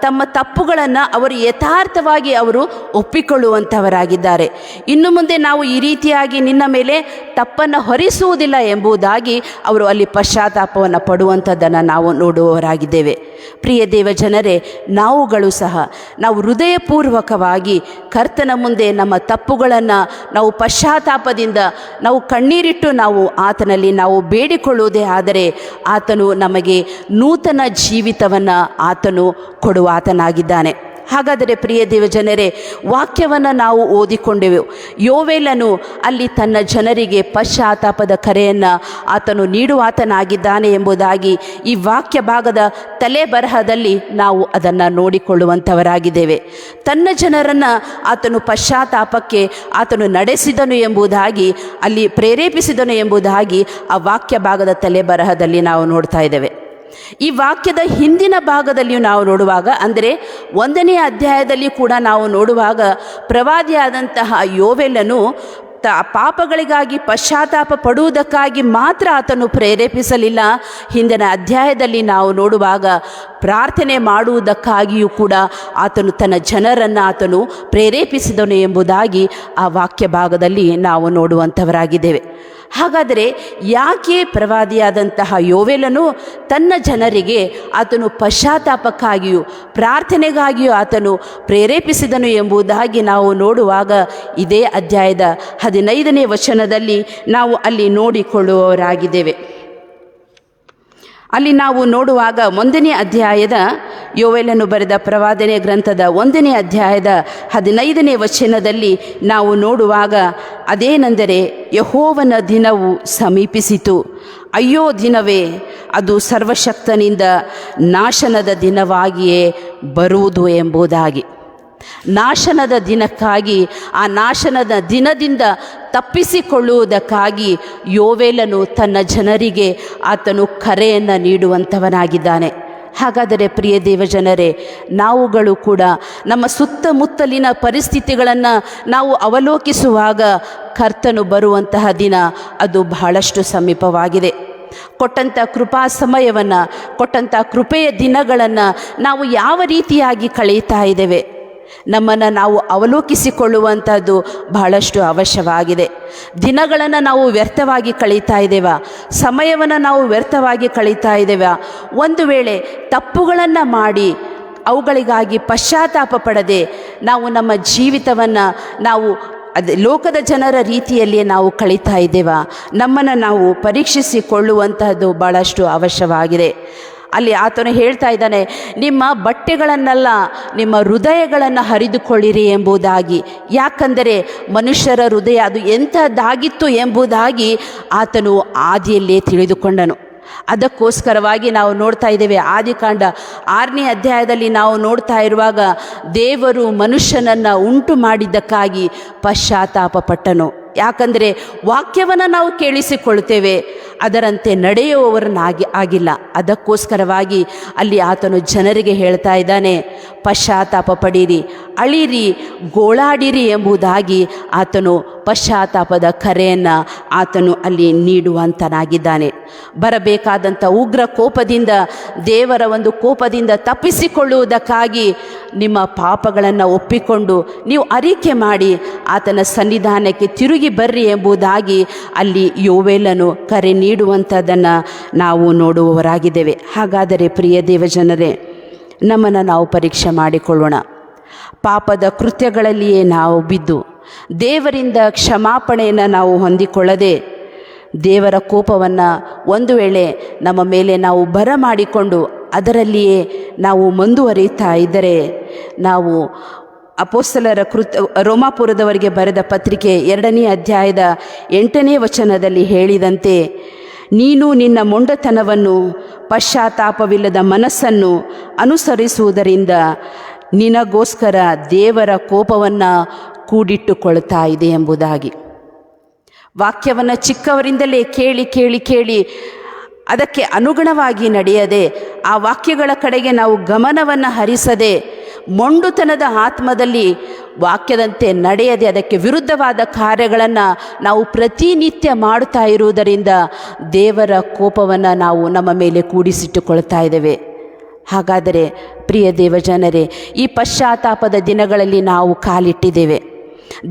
Speaker 2: ತಮ್ಮ ತಪ್ಪುಗಳನ್ನು ಅವರು ಯಥಾರ್ಥವಾಗಿ ಅವರು ಒಪ್ಪಿಕೊಳ್ಳುವಂಥವರಾಗಿದ್ದಾರೆ. ಇನ್ನು ಮುಂದೆ ನಾವು ಈ ರೀತಿಯಾಗಿ ನಿನ್ನ ಮೇಲೆ ತಪ್ಪನ್ನು ಹೊರಿಸುವುದಿಲ್ಲ ಎಂಬುದಾಗಿ ಅವರು ಅಲ್ಲಿ ಪಶ್ಚಾತ್ತಾಪವನ್ನು ಪಡುವಂಥದ್ದನ್ನು ನಾವು ನೋಡುವವರಾಗಿದ್ದೇವೆ. ಪ್ರಿಯ ದೇವ ಜನರೇ, ನಾವುಗಳು ಸಹ ನಾವು ಹೃದಯಪೂರ್ವಕವಾಗಿ ಕರ್ತನ ಮುಂದೆ ನಮ್ಮ ತಪ್ಪುಗಳನ್ನು ನಾವು ಪಶ್ಚಾತ್ತಾಪದಿಂದ ನಾವು ಕಣ್ಣೀರಿಟ್ಟು ನಾವು ಆತನಲ್ಲಿ ನಾವು ಬೇಡಿಕೊಳ್ಳುವುದೇ ಆದರೆ ಆತನು ನಮಗೆ ನೂತನ ಜೀವಿತವನ್ನು ಆತನು ಕೊಡುವಾತನಾಗಿದ್ದಾನೆ. ಹಾಗಾದರೆ ಪ್ರಿಯ ದೇವಜನರೇ, ವಾಕ್ಯವನ್ನು ನಾವು ಓದಿಕೊಂಡೆವು. ಯೋವೇಲನು ಅಲ್ಲಿ ತನ್ನ ಜನರಿಗೆ ಪಶ್ಚಾತ್ತಾಪದ ಕರೆಯನ್ನು ಆತನು ನೀಡುವಾತನಾಗಿದ್ದಾನೆ ಎಂಬುದಾಗಿ ಈ ವಾಕ್ಯ ಭಾಗದ ತಲೆ ಬರಹದಲ್ಲಿ ನಾವು ಅದನ್ನು ನೋಡಿಕೊಳ್ಳುವಂಥವರಾಗಿದ್ದೇವೆ. ತನ್ನ ಜನರನ್ನು ಆತನು ಪಶ್ಚಾತ್ತಾಪಕ್ಕೆ ಆತನು ನಡೆಸಿದನು ಎಂಬುದಾಗಿ, ಅಲ್ಲಿ ಪ್ರೇರೇಪಿಸಿದನು ಎಂಬುದಾಗಿ ಆ ವಾಕ್ಯ ಭಾಗದ ತಲೆ ಬರಹದಲ್ಲಿ ನಾವು ನೋಡ್ತಾ ಇದ್ದೇವೆ. ಈ ವಾಕ್ಯದ ಹಿಂದಿನ ಭಾಗದಲ್ಲಿಯೂ ನಾವು ನೋಡುವಾಗ, ಅಂದರೆ 1ನೇ ಅಧ್ಯಾಯದಲ್ಲಿ ಕೂಡ ನಾವು ನೋಡುವಾಗ, ಪ್ರವಾದಿಯಾದಂತಹ ಯೋವೇಲನು ಪಾಪಗಳಿಗಾಗಿ ಪಶ್ಚಾತ್ತಾಪ ಪಡುವುದಕ್ಕಾಗಿ ಮಾತ್ರ ಆತನು ಪ್ರೇರೇಪಿಸಲಿಲ್ಲ. ಹಿಂದಿನ ಅಧ್ಯಾಯದಲ್ಲಿ ನಾವು ನೋಡುವಾಗ ಪ್ರಾರ್ಥನೆ ಮಾಡುವುದಕ್ಕಾಗಿಯೂ ಕೂಡ ಆತನು ತನ್ನ ಜನರನ್ನು ಆತನು ಪ್ರೇರೇಪಿಸಿದನು ಎಂಬುದಾಗಿ ಆ ವಾಕ್ಯ ಭಾಗದಲ್ಲಿ ನಾವು ನೋಡುವಂಥವರಾಗಿದ್ದೇವೆ. ಹಾಗಾದರೆ ಯಾಕೆ ಪ್ರವಾದಿಯಾದಂತಹ ಯೋವೇಲನು ತನ್ನ ಜನರಿಗೆ ಆತನು ಪಶ್ಚಾತ್ತಾಪಕ್ಕಾಗಿಯೂ ಪ್ರಾರ್ಥನೆಗಾಗಿಯೂ ಆತನು ಪ್ರೇರೇಪಿಸಿದನು ಎಂಬುದಾಗಿ ನಾವು ನೋಡುವಾಗ ಇದೇ ಅಧ್ಯಾಯದ 15ನೇ ವಚನದಲ್ಲಿ ನಾವು ಅಲ್ಲಿ ನೋಡಿಕೊಳ್ಳುವವರಾಗಿದ್ದೇವೆ. ಅಲ್ಲಿ ನಾವು ನೋಡುವಾಗ 1ನೇ ಅಧ್ಯಾಯದ ಯೋವೇಲನು ಬರೆದ ಪ್ರವಾದನೆ ಗ್ರಂಥದ 1ನೇ ಅಧ್ಯಾಯದ 15ನೇ ವಚನದಲ್ಲಿ ನಾವು ನೋಡುವಾಗ ಅದೇನೆಂದರೆ, ಯೆಹೋವನ ದಿನವು ಸಮೀಪಿಸಿತು, ಅಯ್ಯೋ ದಿನವೇ, ಅದು ಸರ್ವಶಕ್ತನಿಂದ ನಾಶನದ ದಿನವಾಗಿಯೇ ಬರುವುದು ಎಂಬುದಾಗಿ. ನಾಶನದ ದಿನಕ್ಕಾಗಿ, ಆ ನಾಶನದ ದಿನದಿಂದ ತಪ್ಪಿಸಿಕೊಳ್ಳುವುದಕ್ಕಾಗಿ ಯೋವೇಲನು ತನ್ನ ಜನರಿಗೆ ಆತನು ಕರೆಯನ್ನು ನೀಡುವಂಥವನಾಗಿದ್ದಾನೆ. ಹಾಗಾದರೆ ಪ್ರಿಯ ದೇವಜನರೇ, ನಾವುಗಳು ಕೂಡ ನಮ್ಮ ಸುತ್ತಮುತ್ತಲಿನ ಪರಿಸ್ಥಿತಿಗಳನ್ನು ನಾವು ಅವಲೋಕಿಸುವಾಗ ಕರ್ತನು ಬರುವಂತಹ ದಿನ ಅದು ಬಹಳಷ್ಟು ಸಮೀಪವಾಗಿದೆ. ಕೊಟ್ಟಂಥ ಕೃಪಾ ಸಮಯವನ್ನು, ಕೊಟ್ಟಂಥ ಕೃಪೆಯ ದಿನಗಳನ್ನು ನಾವು ಯಾವ ರೀತಿಯಾಗಿ ಕಳೆಯುತ್ತಾ ಇದ್ದೇವೆ, ನಮ್ಮನ್ನು ನಾವು ಅವಲೋಕಿಸಿಕೊಳ್ಳುವಂಥದ್ದು ಬಹಳಷ್ಟು ಅವಶ್ಯವಾಗಿದೆ. ದಿನಗಳನ್ನು ನಾವು ವ್ಯರ್ಥವಾಗಿ ಕಳೀತಾ ಇದ್ದೇವೆ, ಸಮಯವನ್ನು ನಾವು ವ್ಯರ್ಥವಾಗಿ ಕಳೀತಾ ಇದ್ದೇವೆ. ಒಂದು ವೇಳೆ ತಪ್ಪುಗಳನ್ನು ಮಾಡಿ ಅವುಗಳಿಗಾಗಿ ಪಶ್ಚಾತ್ತಾಪ ಪಡದೆ ನಾವು ನಮ್ಮ ಜೀವಿತವನ್ನು ನಾವು ಲೋಕದ ಜನರ ರೀತಿಯಲ್ಲಿಯೇ ನಾವು ಕಳೀತಾ ಇದ್ದೇವೆ, ನಮ್ಮನ್ನು ನಾವು ಪರೀಕ್ಷಿಸಿಕೊಳ್ಳುವಂತಹದ್ದು ಭಾಳಷ್ಟು ಅವಶ್ಯವಾಗಿದೆ. ಅಲ್ಲಿ ಆತನು ಹೇಳ್ತಾ ಇದ್ದಾನೆ, ನಿಮ್ಮ ಬಟ್ಟೆಗಳನ್ನೆಲ್ಲ ನಿಮ್ಮ ಹೃದಯಗಳನ್ನು ಹರಿದುಕೊಳ್ಳಿರಿ ಎಂಬುದಾಗಿ. ಯಾಕಂದರೆ ಮನುಷ್ಯರ ಹೃದಯ ಅದು ಎಂಥದ್ದಾಗಿತ್ತು ಎಂಬುದಾಗಿ ಆತನು ಆದಿಯಲ್ಲೇ ತಿಳಿದುಕೊಂಡನು. ಅದಕ್ಕೋಸ್ಕರವಾಗಿ ನಾವು ನೋಡ್ತಾ ಇದ್ದೇವೆ, ಆದಿಕಾಂಡ 6ನೇ ಅಧ್ಯಾಯದಲ್ಲಿ ನಾವು ನೋಡ್ತಾ ಇರುವಾಗ ದೇವರು ಮನುಷ್ಯನನ್ನು ಉಂಟು ಮಾಡಿದ್ದಕ್ಕಾಗಿ ಪಶ್ಚಾತ್ತಾಪ ಪಟ್ಟನು. ಯಾಕಂದರೆ ವಾಕ್ಯವನ್ನು ನಾವು ಕೇಳಿಸಿಕೊಳ್ತೇವೆ, ಅದರಂತೆ ಆಗಿಲ್ಲ. ಅದಕ್ಕೋಸ್ಕರವಾಗಿ ಅಲ್ಲಿ ಆತನು ಜನರಿಗೆ ಹೇಳ್ತಾ ಇದ್ದಾನೆ, ಪಶ್ಚಾತ್ತಾಪ ಪಡೀರಿ, ಅಳಿರಿ, ಗೋಳಾಡಿರಿ ಎಂಬುದಾಗಿ ಆತನು ಪಶ್ಚಾತ್ತಾಪದ ಕರೆಯನ್ನು ಆತನು ಅಲ್ಲಿ ನೀಡುವಂತನಾಗಿದ್ದಾನೆ. ಬರಬೇಕಾದಂಥ ಉಗ್ರ ಕೋಪದಿಂದ, ದೇವರ ಒಂದು ಕೋಪದಿಂದ ತಪ್ಪಿಸಿಕೊಳ್ಳುವುದಕ್ಕಾಗಿ ನಿಮ್ಮ ಪಾಪಗಳನ್ನು ಒಪ್ಪಿಕೊಂಡು ನೀವು ಅರಿಕೆ ಮಾಡಿ ಆತನ ಸನ್ನಿಧಾನಕ್ಕೆ ತಿರುಗಿ ಬರ್ರಿ ಎಂಬುದಾಗಿ ಅಲ್ಲಿ ಯೋವೇಲನು ಕರೆ ನೀಡುವಂಥದ್ದನ್ನು ನಾವು ನೋಡುವವರಾಗಿದ್ದೇವೆ. ಹಾಗಾದರೆ ಪ್ರಿಯ ದೇವಜನರೇ, ನಮ್ಮನ್ನು ನಾವು ಪರೀಕ್ಷೆ ಮಾಡಿಕೊಳ್ಳೋಣ. ಪಾಪದ ಕೃತ್ಯಗಳಲ್ಲಿಯೇ ನಾವು ಬಿದ್ದು ದೇವರಿಂದ ಕ್ಷಮಾಪಣೆಯನ್ನು ನಾವು ಹೊಂದಿಕೊಳ್ಳದೆ ದೇವರ ಕೋಪವನ್ನು ಒಂದು ವೇಳೆ ನಮ್ಮ ಮೇಲೆ ನಾವು ಬರಮಾಡಿಕೊಂಡು ಅದರಲ್ಲಿಯೇ ನಾವು ಮುಂದುವರಿಯುತ್ತಾ ಇದ್ದರೆ ನಾವು ಅಪೊಸ್ತಲರ ರೋಮಾಪುರದವರಿಗೆ ಬರೆದ ಪತ್ರಿಕೆ 2ನೇ ಅಧ್ಯಾಯದ 8ನೇ ವಚನದಲ್ಲಿ ಹೇಳಿದಂತೆ, ನೀನು ನಿನ್ನ ಮೊಂಡತನವನ್ನು ಪಶ್ಚಾತ್ತಾಪವಿಲ್ಲದ ಮನಸ್ಸನ್ನು ಅನುಸರಿಸುವುದರಿಂದ ನಿನಗೋಸ್ಕರ ದೇವರ ಕೋಪವನ್ನು ಕೂಡಿಟ್ಟುಕೊಳ್ತಾ ಇದೆ ಎಂಬುದಾಗಿ. ವಾಕ್ಯವನ್ನು ಚಿಕ್ಕವರಿಂದಲೇ ಕೇಳಿ ಕೇಳಿ ಕೇಳಿ ಅದಕ್ಕೆ ಅನುಗುಣವಾಗಿ ನಡೆಯದೆ ಆ ವಾಕ್ಯಗಳ ಕಡೆಗೆ ನಾವು ಗಮನವನ್ನು ಹರಿಸದೆ ಮೊಂಡುತನದ ಆತ್ಮದಲ್ಲಿ ವಾಕ್ಯದಂತೆ ನಡೆಯದೆ ಅದಕ್ಕೆ ವಿರುದ್ಧವಾದ ಕಾರ್ಯಗಳನ್ನು ನಾವು ಪ್ರತಿನಿತ್ಯ ಮಾಡುತ್ತಾ ಇರುವುದರಿಂದ ದೇವರ ಕೋಪವನ್ನು ನಾವು ನಮ್ಮ ಮೇಲೆ ಕೂಡಿಸಿಟ್ಟುಕೊಳ್ತಾ ಇದ್ದೇವೆ. ಹಾಗಾದರೆ ಪ್ರಿಯ ದೇವಜನರೇ, ಈ ಪಶ್ಚಾತ್ತಾಪದ ದಿನಗಳಲ್ಲಿ ನಾವು ಕಾಲಿಟ್ಟಿದ್ದೇವೆ.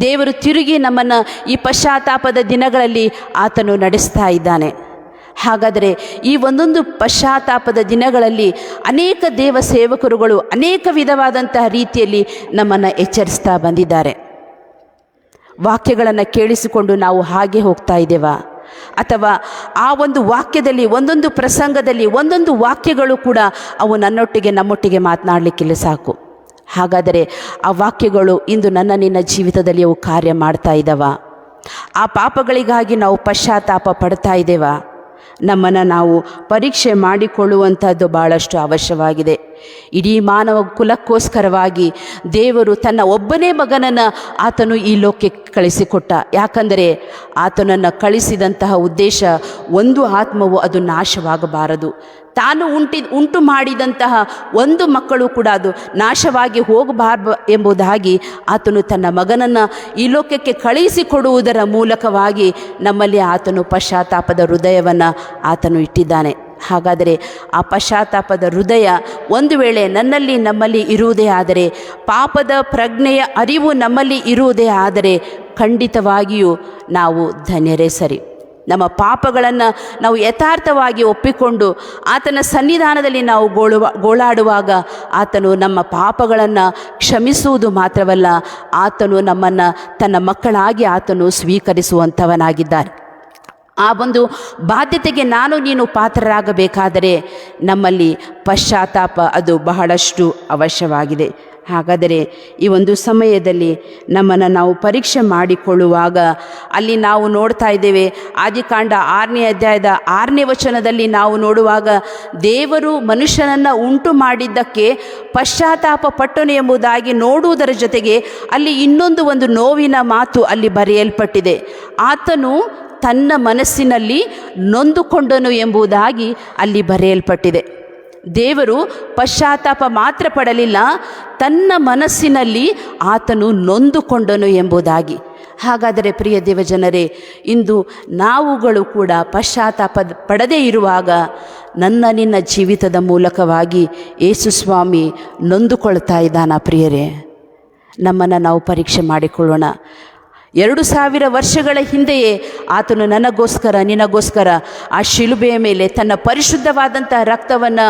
Speaker 2: ದೇವರು ತಿರುಗಿ ನಮ್ಮನ್ನು ಈ ಪಶ್ಚಾತ್ತಾಪದ ದಿನಗಳಲ್ಲಿ ಆತನು ನಡೆಸ್ತಾ ಇದ್ದಾನೆ. ಹಾಗಾದರೆ ಈ ಒಂದೊಂದು ಪಶ್ಚಾತ್ತಾಪದ ದಿನಗಳಲ್ಲಿ ಅನೇಕ ದೇವ ಸೇವಕರುಗಳು ಅನೇಕ ವಿಧವಾದಂತಹ ರೀತಿಯಲ್ಲಿ ನಮ್ಮನ್ನು ಎಚ್ಚರಿಸ್ತಾ ಬಂದಿದ್ದಾರೆ. ವಾಕ್ಯಗಳನ್ನು ಕೇಳಿಸಿಕೊಂಡು ನಾವು ಹಾಗೆ ಹೋಗ್ತಾ ಇದ್ದೇವಾ? ಅಥವಾ ಆ ಒಂದು ವಾಕ್ಯದಲ್ಲಿ ಒಂದೊಂದು ಪ್ರಸಂಗದಲ್ಲಿ ಒಂದೊಂದು ವಾಕ್ಯಗಳು ಕೂಡ ಅವು ನಮ್ಮೊಟ್ಟಿಗೆ ಮಾತನಾಡಲಿಕ್ಕಿಲ್ಲ ಸಾಕು. ಹಾಗಾದರೆ ಆ ವಾಕ್ಯಗಳು ಇಂದು ನಿನ್ನ ಜೀವಿತದಲ್ಲಿ ಅವು ಕಾರ್ಯ ಮಾಡ್ತಾ ಇದ್ದಾವ? ಆ ಪಾಪಗಳಿಗಾಗಿ ನಾವು ಪಶ್ಚಾತ್ತಾಪ ಪಡ್ತಾ ಇದ್ದೇವಾ? ನಮ್ಮನ್ನು ನಾವು ಪರೀಕ್ಷೆ ಮಾಡಿಕೊಳ್ಳುವಂಥದ್ದು ಭಾಳಷ್ಟು ಅವಶ್ಯವಾಗಿದೆ. ಇಡೀ ಮಾನವ ಕುಲಕ್ಕೋಸ್ಕರವಾಗಿ ದೇವರು ತನ್ನ ಒಬ್ಬನೇ ಮಗನನ್ನು ಆತನು ಈ ಲೋಕಕ್ಕೆ ಕಳಿಸಿಕೊಟ್ಟ. ಯಾಕಂದರೆ ಆತನನ್ನು ಕಳಿಸಿದಂತಹ ಉದ್ದೇಶ ಒಂದು ಆತ್ಮವು ಅದು ನಾಶವಾಗಬಾರದು. ತಾನು ಉಂಟು ಮಾಡಿದಂತಹ ಒಂದು ಮಕ್ಕಳು ಕೂಡ ಅದು ನಾಶವಾಗಿ ಹೋಗಬಾರದು ಎಂಬುದಾಗಿ ಆತನು ತನ್ನ ಮಗನನ್ನು ಈ ಲೋಕಕ್ಕೆ ಕಳುಹಿಸಿಕೊಡುವುದರ ಮೂಲಕವಾಗಿ ನಮ್ಮಲ್ಲಿ ಆತನು ಪಶ್ಚಾತ್ತಾಪದ ಹೃದಯವನ್ನು ಆತನು ಇಟ್ಟಿದ್ದಾನೆ. ಹಾಗಾದರೆ ಆ ಪಶ್ಚಾತ್ತಾಪದ ಹೃದಯ ಒಂದು ವೇಳೆ ನಮ್ಮಲ್ಲಿ ಇರುವುದೇ ಆದರೆ, ಪಾಪದ ಪ್ರಜ್ಞೆಯ ಅರಿವು ನಮ್ಮಲ್ಲಿ ಇರುವುದೇ ಆದರೆ ಖಂಡಿತವಾಗಿಯೂ ನಾವು ಧನ್ಯರೇ ಸರಿ. ನಮ್ಮ ಪಾಪಗಳನ್ನು ನಾವು ಯಥಾರ್ಥವಾಗಿ ಒಪ್ಪಿಕೊಂಡು ಆತನ ಸನ್ನಿಧಾನದಲ್ಲಿ ನಾವು ಗೋಳಾಡುವಾಗ ಆತನು ನಮ್ಮ ಪಾಪಗಳನ್ನು ಕ್ಷಮಿಸುವುದು ಮಾತ್ರವಲ್ಲ, ಆತನು ನಮ್ಮನ್ನು ತನ್ನ ಮಕ್ಕಳಾಗಿ ಆತನು ಸ್ವೀಕರಿಸುವಂಥವನಾಗಿದ್ದಾನೆ. ಆ ಒಂದು ಬಾಧ್ಯತೆಗೆ ನೀನು ಪಾತ್ರರಾಗಬೇಕಾದರೆ ನಮ್ಮಲ್ಲಿ ಪಶ್ಚಾತ್ತಾಪ ಅದು ಬಹಳಷ್ಟು ಅವಶ್ಯವಾಗಿದೆ. ಹಾಗಾದರೆ ಈ ಒಂದು ಸಮಯದಲ್ಲಿ ನಮ್ಮನ್ನು ನಾವು ಪರೀಕ್ಷೆ ಮಾಡಿಕೊಳ್ಳುವಾಗ ಅಲ್ಲಿ ನಾವು ನೋಡ್ತಾ ಇದ್ದೇವೆ, ಆದಿಕಾಂಡ 6ನೇ ಅಧ್ಯಾಯದ 6ನೇ ವಚನದಲ್ಲಿ ನಾವು ನೋಡುವಾಗ ದೇವರು ಮನುಷ್ಯನನ್ನು ಉಂಟು ಮಾಡಿದ್ದಕ್ಕೆ ಪಶ್ಚಾತ್ತಾಪ ಪಟ್ಟನು ಎಂಬುದಾಗಿ ನೋಡುವುದರ ಜೊತೆಗೆ ಅಲ್ಲಿ ಒಂದು ನೋವಿನ ಮಾತು ಅಲ್ಲಿ ಬರೆಯಲ್ಪಟ್ಟಿದೆ. ಆತನು ತನ್ನ ಮನಸ್ಸಿನಲ್ಲಿ ನೊಂದುಕೊಂಡನು ಎಂಬುದಾಗಿ ಅಲ್ಲಿ ಬರೆಯಲ್ಪಟ್ಟಿದೆ. ದೇವರು ಪಶ್ಚಾತ್ತಾಪ ಮಾತ್ರ ಪಡಲಿಲ್ಲ, ತನ್ನ ಮನಸ್ಸಿನಲ್ಲಿ ಆತನು ನೊಂದುಕೊಂಡನು ಎಂಬುದಾಗಿ. ಹಾಗಾದರೆ ಪ್ರಿಯ ದೇವಜನರೇ, ಇಂದು ನಾವುಗಳು ಕೂಡ ಪಶ್ಚಾತ್ತಾಪ ಪಡದೇ ಇರುವಾಗ ನಿನ್ನ ಜೀವಿತದ ಮೂಲಕವಾಗಿ ಯೇಸು ಸ್ವಾಮಿ ನೊಂದುಕೊಳ್ತಾ ಇದ್ದಾನ? ಪ್ರಿಯರೇ, ನಮ್ಮನ್ನು ನಾವು ಪರೀಕ್ಷೆ ಮಾಡಿಕೊಳ್ಳೋಣ. 2000 ವರ್ಷಗಳ ಹಿಂದೆಯೇ ಆತನು ನಿನಗೋಸ್ಕರ ಆ ಶಿಲುಬೆಯ ಮೇಲೆ ತನ್ನ ಪರಿಶುದ್ಧವಾದಂತಹ ರಕ್ತವನ್ನು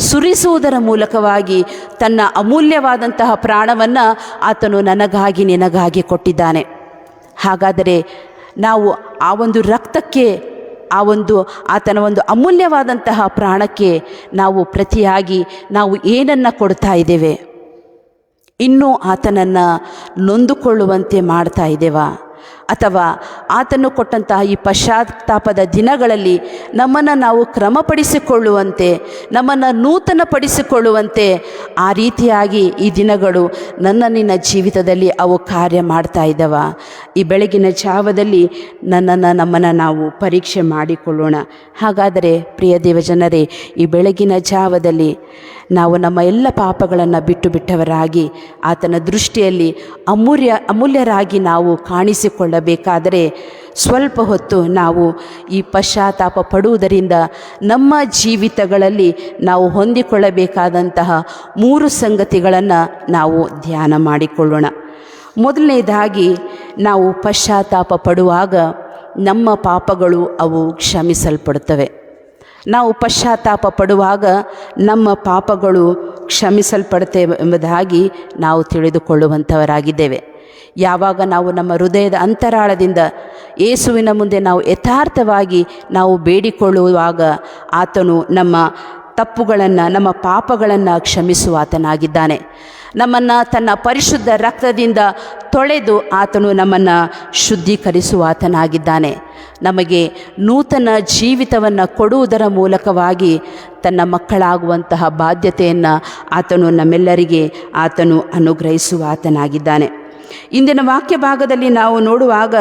Speaker 2: ಸುರಿಸುವುದರ ಮೂಲಕವಾಗಿ ತನ್ನ ಅಮೂಲ್ಯವಾದಂತಹ ಪ್ರಾಣವನ್ನು ಆತನು ನಿನಗಾಗಿ ಕೊಟ್ಟಿದ್ದಾನೆ. ಹಾಗಾದರೆ ನಾವು ಆ ಒಂದು ರಕ್ತಕ್ಕೆ, ಆತನ ಒಂದು ಅಮೂಲ್ಯವಾದಂತಹ ಪ್ರಾಣಕ್ಕೆ ನಾವು ಪ್ರತಿಯಾಗಿ ನಾವು ಏನನ್ನು ಕೊಡ್ತಾ ಇದ್ದೇವೆ? ಇನ್ನೂ ಆತನನ್ನು ನೊಂದುಕೊಳ್ಳುವಂತೆ ಮಾಡ್ತಾ ಇದ್ದೇವಾ? ಅಥವಾ ಆತನು ಕೊಟ್ಟಂತಹ ಈ ಪಶ್ಚಾತ್ತಾಪದ ದಿನಗಳಲ್ಲಿ ನಮ್ಮನ್ನು ನಾವು ಕ್ರಮಪಡಿಸಿಕೊಳ್ಳುವಂತೆ, ನಮ್ಮನ್ನು ನೂತನಪಡಿಸಿಕೊಳ್ಳುವಂತೆ ಆ ರೀತಿಯಾಗಿ ಈ ದಿನಗಳು ನಿನ್ನ ಜೀವಿತದಲ್ಲಿ ಅವು ಕಾರ್ಯ ಮಾಡ್ತಾ ಇದ್ದಾವ? ಈ ಬೆಳಗಿನ ಜಾವದಲ್ಲಿ ನಮ್ಮನ್ನು ನಾವು ಪರೀಕ್ಷೆ ಮಾಡಿಕೊಳ್ಳೋಣ. ಹಾಗಾದರೆ ಪ್ರಿಯ ದೇವಜನರೇ, ಈ ಬೆಳಗಿನ ಜಾವದಲ್ಲಿ ನಾವು ನಮ್ಮ ಎಲ್ಲ ಪಾಪಗಳನ್ನು ಬಿಟ್ಟವರಾಗಿ ಆತನ ದೃಷ್ಟಿಯಲ್ಲಿ ಅಮೂಲ್ಯರಾಗಿ ನಾವು ಕಾಣಿಸಿಕೊಳ್ಳಬೇಕಾದರೆ ಸ್ವಲ್ಪ ಹೊತ್ತು ನಾವು ಈ ಪಶ್ಚಾತ್ತಾಪ ಪಡುವುದರಿಂದ ನಮ್ಮ ಜೀವಿತಗಳಲ್ಲಿ ನಾವು ಹೊಂದಿಕೊಳ್ಳಬೇಕಾದಂತಹ 3 ಸಂಗತಿಗಳನ್ನು ನಾವು ಧ್ಯಾನ ಮಾಡಿಕೊಳ್ಳೋಣ. ಮೊದಲನೇದಾಗಿ, ನಾವು ಪಶ್ಚಾತ್ತಾಪ ಪಡುವಾಗ ನಮ್ಮ ಪಾಪಗಳು ಅವು ಕ್ಷಮಿಸಲ್ಪಡುತ್ತವೆ. ನಾವು ಪಶ್ಚಾತ್ತಾಪ ಪಡುವಾಗ ನಮ್ಮ ಪಾಪಗಳು ಕ್ಷಮಿಸಲ್ಪಡುತ್ತೇವೆ ಎಂಬುದಾಗಿ ನಾವು ತಿಳಿದುಕೊಳ್ಳುವಂಥವರಾಗಿದ್ದೇವೆ. ಯಾವಾಗ ನಾವು ನಮ್ಮ ಹೃದಯದ ಅಂತರಾಳದಿಂದ ಯೇಸುವಿನ ಮುಂದೆ ನಾವು ಯಥಾರ್ಥವಾಗಿ ನಾವು ಬೇಡಿಕೊಳ್ಳುವಾಗ ಆತನು ನಮ್ಮ ತಪ್ಪುಗಳನ್ನು, ನಮ್ಮ ಪಾಪಗಳನ್ನು ಕ್ಷಮಿಸುವ ಆತನಾಗಿದ್ದಾನೆ. ನಮ್ಮನ್ನು ತನ್ನ ಪರಿಶುದ್ಧ ರಕ್ತದಿಂದ ತೊಳೆದು ಆತನು ನಮ್ಮನ್ನು ಶುದ್ಧೀಕರಿಸುವ ಆತನಾಗಿದ್ದಾನೆ. ನಮಗೆ ನೂತನ ಜೀವಿತವನ್ನು ಕೊಡುವುದರ ಮೂಲಕವಾಗಿ ತನ್ನ ಮಕ್ಕಳಾಗುವಂತಹ ಬಾಧ್ಯತೆಯನ್ನು ಆತನು ನಮ್ಮೆಲ್ಲರಿಗೆ ಆತನು ಅನುಗ್ರಹಿಸುವ ಆತನಾಗಿದ್ದಾನೆ. ಇಂದಿನ ವಾಕ್ಯ ಭಾಗದಲ್ಲಿ ನಾವು ನೋಡುವಾಗ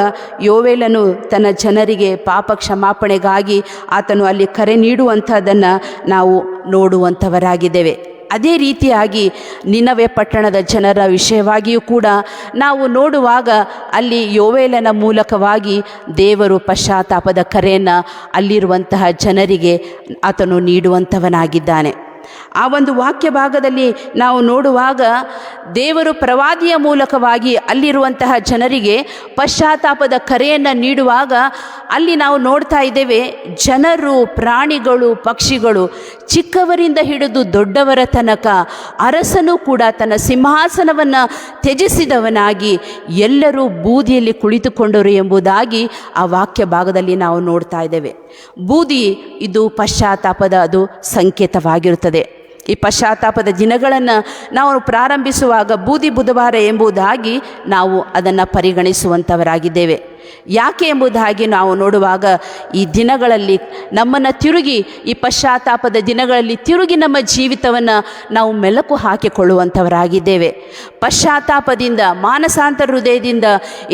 Speaker 2: ಯೋವೇಲನು ತನ್ನ ಜನರಿಗೆ ಪಾಪ ಕ್ಷಮಾಪಣೆಗಾಗಿ ಆತನು ಅಲ್ಲಿ ಕರೆ ನೀಡುವಂಥದ್ದನ್ನು ನಾವು ನೋಡುವಂಥವರಾಗಿದ್ದೇವೆ. ಅದೇ ರೀತಿಯಾಗಿ ನಿನವೆ ಪಟ್ಟಣದ ಜನರ ವಿಷಯವಾಗಿಯೂ ಕೂಡ ನಾವು ನೋಡುವಾಗ ಅಲ್ಲಿ ಯೋವೇಲನ ಮೂಲಕವಾಗಿ ದೇವರು ಪಶ್ಚಾತ್ತಾಪದ ಕರೆಯನ್ನು ಅಲ್ಲಿರುವಂತಹ ಜನರಿಗೆ ಆತನು ನೀಡುವಂಥವನಾಗಿದ್ದಾನೆ. ಆ ಒಂದು ವಾಕ್ಯ ಭಾಗದಲ್ಲಿ ನಾವು ನೋಡುವಾಗ ದೇವರು ಪ್ರವಾದಿಯ ಮೂಲಕವಾಗಿ ಅಲ್ಲಿರುವಂತಹ ಜನರಿಗೆ ಪಶ್ಚಾತ್ತಾಪದ ಕರೆಯನ್ನು ನೀಡುವಾಗ ಅಲ್ಲಿ ನಾವು ನೋಡ್ತಾ ಇದ್ದೇವೆ, ಜನರು, ಪ್ರಾಣಿಗಳು, ಪಕ್ಷಿಗಳು, ಚಿಕ್ಕವರಿಂದ ಹಿಡಿದು ದೊಡ್ಡವರ ತನಕ, ಅರಸನು ಕೂಡ ತನ್ನ ಸಿಂಹಾಸನವನ್ನು ತ್ಯಜಿಸಿದವನಾಗಿ ಎಲ್ಲರೂ ಬೂದಿಯಲ್ಲಿ ಕುಳಿತುಕೊಂಡರು ಎಂಬುದಾಗಿ ಆ ವಾಕ್ಯ ಭಾಗದಲ್ಲಿ ನಾವು ನೋಡ್ತಾ ಇದ್ದೇವೆ. ಬೂದಿ ಇದು ಪಶ್ಚಾತ್ತಾಪದ ಅದು ಸಂಕೇತವಾಗಿರುತ್ತದೆ. ಈ ಪಶ್ಚಾತ್ತಾಪದ ದಿನಗಳನ್ನು ನಾವು ಪ್ರಾರಂಭಿಸುವಾಗ ಬೂದಿ ಬುಧವಾರ ಎಂಬುದಾಗಿ ನಾವು ಅದನ್ನು ಪರಿಗಣಿಸುವಂಥವರಾಗಿದ್ದೇವೆ. ಯಾಕೆ ಎಂಬುದಾಗಿ ನಾವು ನೋಡುವಾಗ ಈ ದಿನಗಳಲ್ಲಿ ನಮ್ಮನ್ನು ತಿರುಗಿ, ಈ ಪಶ್ಚಾತ್ತಾಪದ ದಿನಗಳಲ್ಲಿ ತಿರುಗಿ ನಮ್ಮ ಜೀವಿತವನ್ನು ನಾವು ಮೆಲುಕು ಹಾಕಿಕೊಳ್ಳುವಂಥವರಾಗಿದ್ದೇವೆ. ಪಶ್ಚಾತ್ತಾಪದಿಂದ, ಮಾನಸಾಂತರ ಹೃದಯದಿಂದ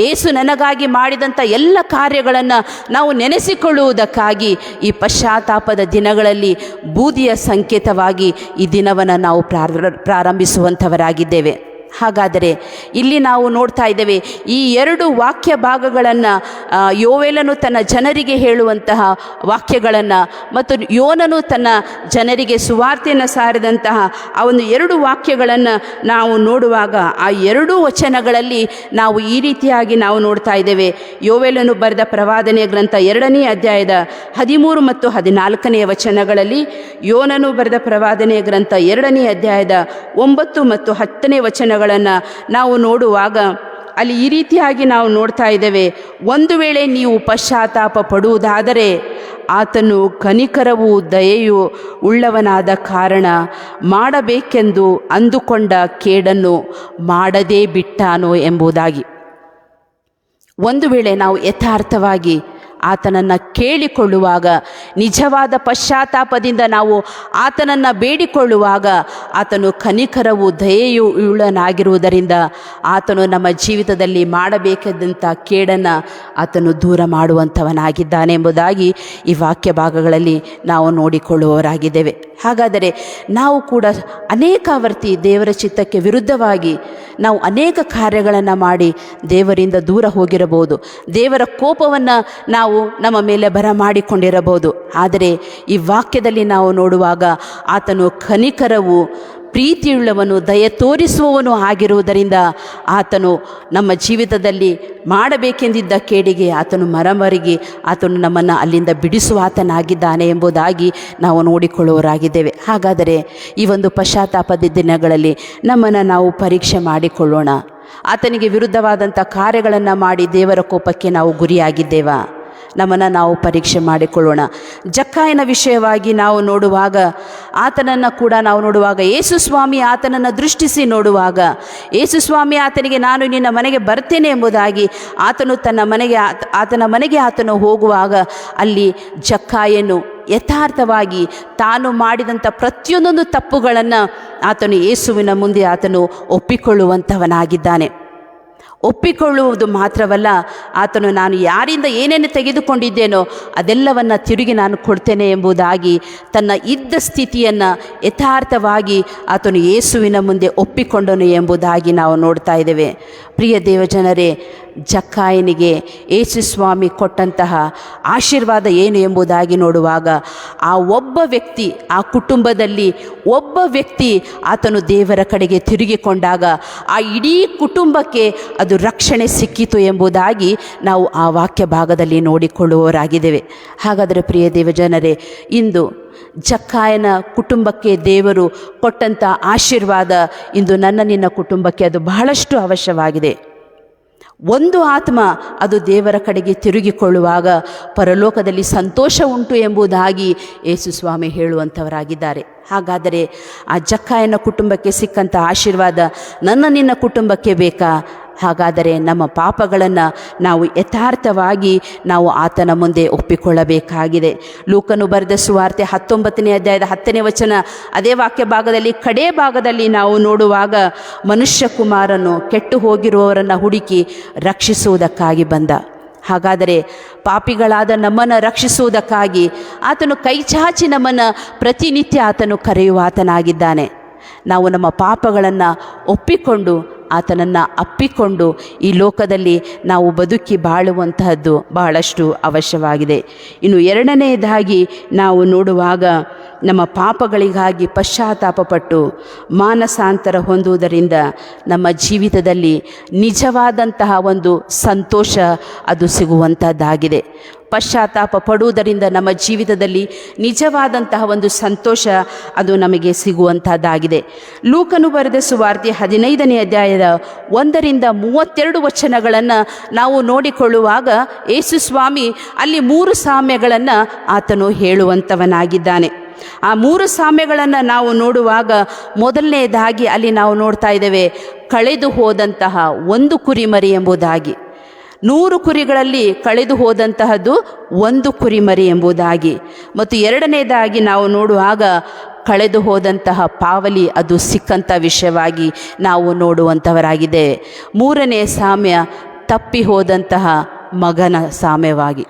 Speaker 2: ಯೇಸು ನನಗಾಗಿ ಮಾಡಿದಂಥ ಎಲ್ಲ ಕಾರ್ಯಗಳನ್ನು ನಾವು ನೆನೆಸಿಕೊಳ್ಳುವುದಕ್ಕಾಗಿ ಈ ಪಶ್ಚಾತ್ತಾಪದ ದಿನಗಳಲ್ಲಿ ಬೂದಿಯ ಸಂಕೇತವಾಗಿ ಈ ದಿನವನ್ನು ನಾವು ಪ್ರಾರಂಭಿಸುವಂಥವರಾಗಿದ್ದೇವೆ. ಹಾಗಾದರೆ ಇಲ್ಲಿ ನಾವು ನೋಡ್ತಾ ಇದ್ದೇವೆ, ಈ ಎರಡು ವಾಕ್ಯ ಭಾಗಗಳನ್ನು ಯೋವೇಲನು ತನ್ನ ಜನರಿಗೆ ಹೇಳುವಂತಹ ವಾಕ್ಯಗಳನ್ನು ಮತ್ತು ಯೋನನು ತನ್ನ ಜನರಿಗೆ ಸುವಾರ್ತೆಯನ್ನು ಸಾರಿದಂತಹ ಆ ಒಂದು ಎರಡು ವಾಕ್ಯಗಳನ್ನು ನಾವು ನೋಡುವಾಗ ಆ ಎರಡೂ ವಚನಗಳಲ್ಲಿ ನಾವು ಈ ರೀತಿಯಾಗಿ ನಾವು ನೋಡ್ತಾ ಇದ್ದೇವೆ. ಯೋವೇಲನು ಬರೆದ ಪ್ರವಾದನೆಯ ಗ್ರಂಥ 2ನೇ ಅಧ್ಯಾಯದ 13 ಮತ್ತು 14ನೇ ವಚನಗಳಲ್ಲಿ, ಯೋನನು ಬರೆದ ಪ್ರವಾದನೆಯ ಗ್ರಂಥ 2ನೇ ಅಧ್ಯಾಯದ 9 ಮತ್ತು 10ನೇ ವಚನಗಳನ್ನು ನಾವು ನೋಡುವಾಗ ಅಲ್ಲಿ ಈ ರೀತಿಯಾಗಿ ನಾವು ನೋಡ್ತಾ ಇದ್ದೇವೆ. ಒಂದು ವೇಳೆ ನೀವು ಪಶ್ಚಾತ್ತಾಪ ಪಡುವುದಾದರೆ ಆತನು ಕನಿಕರವೂ ದಯೆಯೂ ಉಳ್ಳವನಾದ ಕಾರಣ ಮಾಡಬೇಕೆಂದು ಅಂದುಕೊಂಡ ಕೇಡನ್ನು ಮಾಡದೇ ಬಿಟ್ಟಾನೋ ಎಂಬುದಾಗಿ. ಒಂದು ವೇಳೆ ನಾವು ಯಥಾರ್ಥವಾಗಿ ಆತನನ್ನು ಕೇಳಿಕೊಳ್ಳುವಾಗ, ನಿಜವಾದ ಪಶ್ಚಾತ್ತಾಪದಿಂದ ನಾವು ಆತನನ್ನು ಬೇಡಿಕೊಳ್ಳುವಾಗ, ಆತನು ಕನಿಕರವೂ ದಯೆಯೂ ಉಳ್ಳನಾಗಿರುವುದರಿಂದ ಆತನು ನಮ್ಮ ಜೀವಿತದಲ್ಲಿ ಮಾಡಬೇಕಾದಂಥ ಕೇಡನ್ನು ಆತನು ದೂರ ಮಾಡುವಂಥವನಾಗಿದ್ದಾನೆ ಎಂಬುದಾಗಿ ಈ ವಾಕ್ಯ ಭಾಗಗಳಲ್ಲಿ ನಾವು ನೋಡಿಕೊಳ್ಳುವವರಾಗಿದ್ದೇವೆ. ಹಾಗಾದರೆ ನಾವು ಕೂಡ ಅನೇಕ ಆವರ್ತಿ ದೇವರ ಚಿತ್ತಕ್ಕೆ ವಿರುದ್ಧವಾಗಿ ನಾವು ಅನೇಕ ಕಾರ್ಯಗಳನ್ನು ಮಾಡಿ ದೇವರಿಂದ ದೂರ ಹೋಗಿರಬಹುದು. ದೇವರ ಕೋಪವನ್ನು ನಾವು ನಮ್ಮ ಮೇಲೆ ಬರಮಾಡಿಕೊಂಡಿರಬಹುದು. ಆದರೆ ಈ ವಾಕ್ಯದಲ್ಲಿ ನಾವು ನೋಡುವಾಗ ಆತನು ಕನಿಕರವು, ಪ್ರೀತಿಯುಳ್ಳವನು, ದಯ ತೋರಿಸುವವನು ಆಗಿರುವುದರಿಂದ ಆತನು ನಮ್ಮ ಜೀವಿತದಲ್ಲಿ ಮಾಡಬೇಕೆಂದಿದ್ದ ಕೇಡಿಗೆ ಆತನು ಮರಮರಿಗೆ ಆತನು ನಮ್ಮನ್ನು ಅಲ್ಲಿಂದ ಬಿಡಿಸುವ ಆತನಾಗಿದ್ದಾನೆ ಎಂಬುದಾಗಿ ನಾವು ನೋಡಿಕೊಳ್ಳುವವರಾಗಿದ್ದೇವೆ. ಹಾಗಾದರೆ ಈ ಒಂದು ಪಶ್ಚಾತ್ತಾಪದ ದಿನಗಳಲ್ಲಿ ನಮ್ಮನ್ನು ನಾವು ಪರೀಕ್ಷೆ ಮಾಡಿಕೊಳ್ಳೋಣ. ಆತನಿಗೆ ವಿರುದ್ಧವಾದಂಥ ಕಾರ್ಯಗಳನ್ನು ಮಾಡಿ ದೇವರ ಕೋಪಕ್ಕೆ ನಾವು ಗುರಿಯಾಗಿದ್ದೇವಾ? ನಮ್ಮನ್ನು ನಾವು ಪರೀಕ್ಷೆ ಮಾಡಿಕೊಳ್ಳೋಣ. ಜಕ್ಕಾಯನ ವಿಷಯವಾಗಿ ನಾವು ನೋಡುವಾಗ, ಆತನನ್ನು ಕೂಡ ನಾವು ನೋಡುವಾಗ, ಯೇಸು ಸ್ವಾಮಿ ಆತನನ್ನು ದೃಷ್ಟಿಸಿ ನೋಡುವಾಗ, ಯೇಸು ಸ್ವಾಮಿ ಆತನಿಗೆ ನಾನು ನಿನ್ನ ಮನೆಗೆ ಬರ್ತೇನೆ ಎಂಬುದಾಗಿ ಆತನು ಆತನ ಮನೆಗೆ ಆತನು ಹೋಗುವಾಗ ಅಲ್ಲಿ ಜಕ್ಕಾಯನು ಯಥಾರ್ಥವಾಗಿ ತಾನು ಮಾಡಿದಂಥ ಪ್ರತಿಯೊಂದೊಂದು ತಪ್ಪುಗಳನ್ನು ಆತನು ಯೇಸುವಿನ ಮುಂದೆ ಆತನು ಒಪ್ಪಿಕೊಳ್ಳುವಂಥವನಾಗಿದ್ದಾನೆ. ಒಪ್ಪಿಕೊಳ್ಳುವುದು ಮಾತ್ರವಲ್ಲ, ಆತನು ನಾನು ಯಾರಿಂದ ಏನೇನು ತೆಗೆದುಕೊಂಡಿದ್ದೇನೋ ಅದೆಲ್ಲವನ್ನು ತಿರುಗಿ ನಾನು ಕೊಡ್ತೇನೆ ಎಂಬುದಾಗಿ ತನ್ನ ಇದ್ದ ಸ್ಥಿತಿಯನ್ನು ಯಥಾರ್ಥವಾಗಿ ಆತನು ಯೇಸುವಿನ ಮುಂದೆ ಒಪ್ಪಿಕೊಂಡನು ಎಂಬುದಾಗಿ ನಾವು ನೋಡ್ತಾ ಇದ್ದೇವೆ. ಪ್ರಿಯ ದೇವಜನರೇ, ಜಕ್ಕಾಯನಿಗೆ ಯೇಸು ಸ್ವಾಮಿ ಕೊಟ್ಟಂತಹ ಆಶೀರ್ವಾದ ಏನು ಎಂಬುದಾಗಿ ನೋಡುವಾಗ, ಆ ಒಬ್ಬ ವ್ಯಕ್ತಿ, ಆ ಕುಟುಂಬದಲ್ಲಿ ಒಬ್ಬ ವ್ಯಕ್ತಿ ಆತನು ದೇವರ ಕಡೆಗೆ ತಿರುಗಿಕೊಂಡಾಗ ಆ ಇಡೀ ಕುಟುಂಬಕ್ಕೆ ಅದು ರಕ್ಷಣೆ ಸಿಕ್ಕಿತು ಎಂಬುದಾಗಿ ನಾವು ಆ ವಾಕ್ಯ ಭಾಗದಲ್ಲಿ ನೋಡಿಕೊಳ್ಳುವವರಾಗಿದ್ದೇವೆ. ಹಾಗಾದರೆ ಪ್ರಿಯ ದೇವಜನರೇ, ಇಂದು ಜಕ್ಕಾಯನ ಕುಟುಂಬಕ್ಕೆ ದೇವರು ಕೊಟ್ಟಂಥ ಆಶೀರ್ವಾದ ಇಂದು ನಿನ್ನ ಕುಟುಂಬಕ್ಕೆ ಅದು ಬಹಳಷ್ಟು ಅವಶ್ಯವಾಗಿದೆ. ಒಂದು ಆತ್ಮ ಅದು ದೇವರ ಕಡೆಗೆ ತಿರುಗಿಕೊಳ್ಳುವಾಗ ಪರಲೋಕದಲ್ಲಿ ಸಂತೋಷ ಉಂಟು ಎಂಬುದಾಗಿ ಯೇಸು ಸ್ವಾಮಿ ಹೇಳುವಂಥವರಾಗಿದ್ದಾರೆ. ಹಾಗಾದರೆ ಆ ಜಕ್ಕಾಯನ ಕುಟುಂಬಕ್ಕೆ ಸಿಕ್ಕಂಥ ಆಶೀರ್ವಾದ ನಿನ್ನ ಕುಟುಂಬಕ್ಕೆ ಬೇಕಾ? ಹಾಗಾದರೆ ನಮ್ಮ ಪಾಪಗಳನ್ನು ನಾವು ಯಥಾರ್ಥವಾಗಿ ನಾವು ಆತನ ಮುಂದೆ ಒಪ್ಪಿಕೊಳ್ಳಬೇಕಾಗಿದೆ. ಲೂಕನು ಬರೆದ ಸುವಾರ್ತೆ 19ನೇ ಅಧ್ಯಾಯದ 10ನೇ ವಚನ, ಅದೇ ವಾಕ್ಯ ಭಾಗದಲ್ಲಿ ಕಡೇ ಭಾಗದಲ್ಲಿ ನಾವು ನೋಡುವಾಗ, ಮನುಷ್ಯ ಕುಮಾರನು ಕೆಟ್ಟು ಹೋಗಿರುವವರನ್ನು ಹುಡುಕಿ ರಕ್ಷಿಸುವುದಕ್ಕಾಗಿ ಬಂದ. ಹಾಗಾದರೆ ಪಾಪಿಗಳಾದ ನಮ್ಮನ್ನು ರಕ್ಷಿಸುವುದಕ್ಕಾಗಿ ಆತನು ಕೈಚಾಚಿ ನಮ್ಮನ್ನು ಪ್ರತಿನಿತ್ಯ ಆತನು ಕರೆಯುವ ಆತನಾಗಿದ್ದಾನೆ. ನಾವು ನಮ್ಮ ಪಾಪಗಳನ್ನು ಒಪ್ಪಿಕೊಂಡು ಆತನನ್ನು ಅಪ್ಪಿಕೊಂಡು ಈ ಲೋಕದಲ್ಲಿ ನಾವು ಬದುಕಿ ಬಾಳುವಂತಹದ್ದು ಬಹಳಷ್ಟು ಅವಶ್ಯವಾಗಿದೆ. ಇನ್ನು ಎರಡನೆಯದಾಗಿ ನಾವು ನೋಡುವಾಗ, ನಮ್ಮ ಪಾಪಗಳಿಗಾಗಿ ಪಶ್ಚಾತ್ತಾಪಪಟ್ಟು ಮಾನಸಾಂತರ ಹೊಂದುವುದರಿಂದ ನಮ್ಮ ಜೀವಿತದಲ್ಲಿ ನಿಜವಾದಂತಹ ಒಂದು ಸಂತೋಷ ಅದು ಸಿಗುವಂಥದ್ದಾಗಿದೆ. ಪಶ್ಚಾತ್ತಾಪ ಪಡುವುದರಿಂದ ನಮ್ಮ ಜೀವಿತದಲ್ಲಿ ನಿಜವಾದಂತಹ ಒಂದು ಸಂತೋಷ ಅದು ನಮಗೆ ಸಿಗುವಂಥದ್ದಾಗಿದೆ. ಲೂಕನು ಬರೆದ ಸುವಾರ್ತೆ 15ನೇ ಅಧ್ಯಾಯದ 1-32 ವಚನಗಳನ್ನು ನಾವು ನೋಡಿಕೊಳ್ಳುವಾಗ, ಯೇಸು ಸ್ವಾಮಿ ಅಲ್ಲಿ 3 ಸಾಮ್ಯಗಳನ್ನು ಆತನು ಹೇಳುವಂಥವನಾಗಿದ್ದಾನೆ. ಆ 3 ಸಾಮ್ಯಗಳನ್ನು ನಾವು ನೋಡುವಾಗ, ಮೊದಲನೆಯದಾಗಿ ಅಲ್ಲಿ ನಾವು ನೋಡ್ತಾ ಇದ್ದೇವೆ, ಕಳೆದು ಹೋದಂತಹ ಒಂದು ಕುರಿಮರಿ ಎಂಬುದಾಗಿ. 100 ಕುರಿಗಳಲ್ಲಿ ಕಳೆದು ಹೋದಂತಹದ್ದು ಒಂದು ಕುರಿಮರಿ ಎಂಬುದಾಗಿ. ಮತ್ತು ಎರಡನೇದಾಗಿ ನಾವು ನೋಡುವಾಗ, ಕಳೆದು ಹೋದಂತಹ ಪಾವಲಿ ಅದು ಸಿಕ್ಕಂಥ ವಿಷಯವಾಗಿ ನಾವು ನೋಡುವಂಥವರಾಗಿದೆ. 3ನೇ ಸಾಮ್ಯ ತಪ್ಪಿ ಹೋದಂತಹ ಮಗನ ಸಾಮ್ಯವಾಗಿ.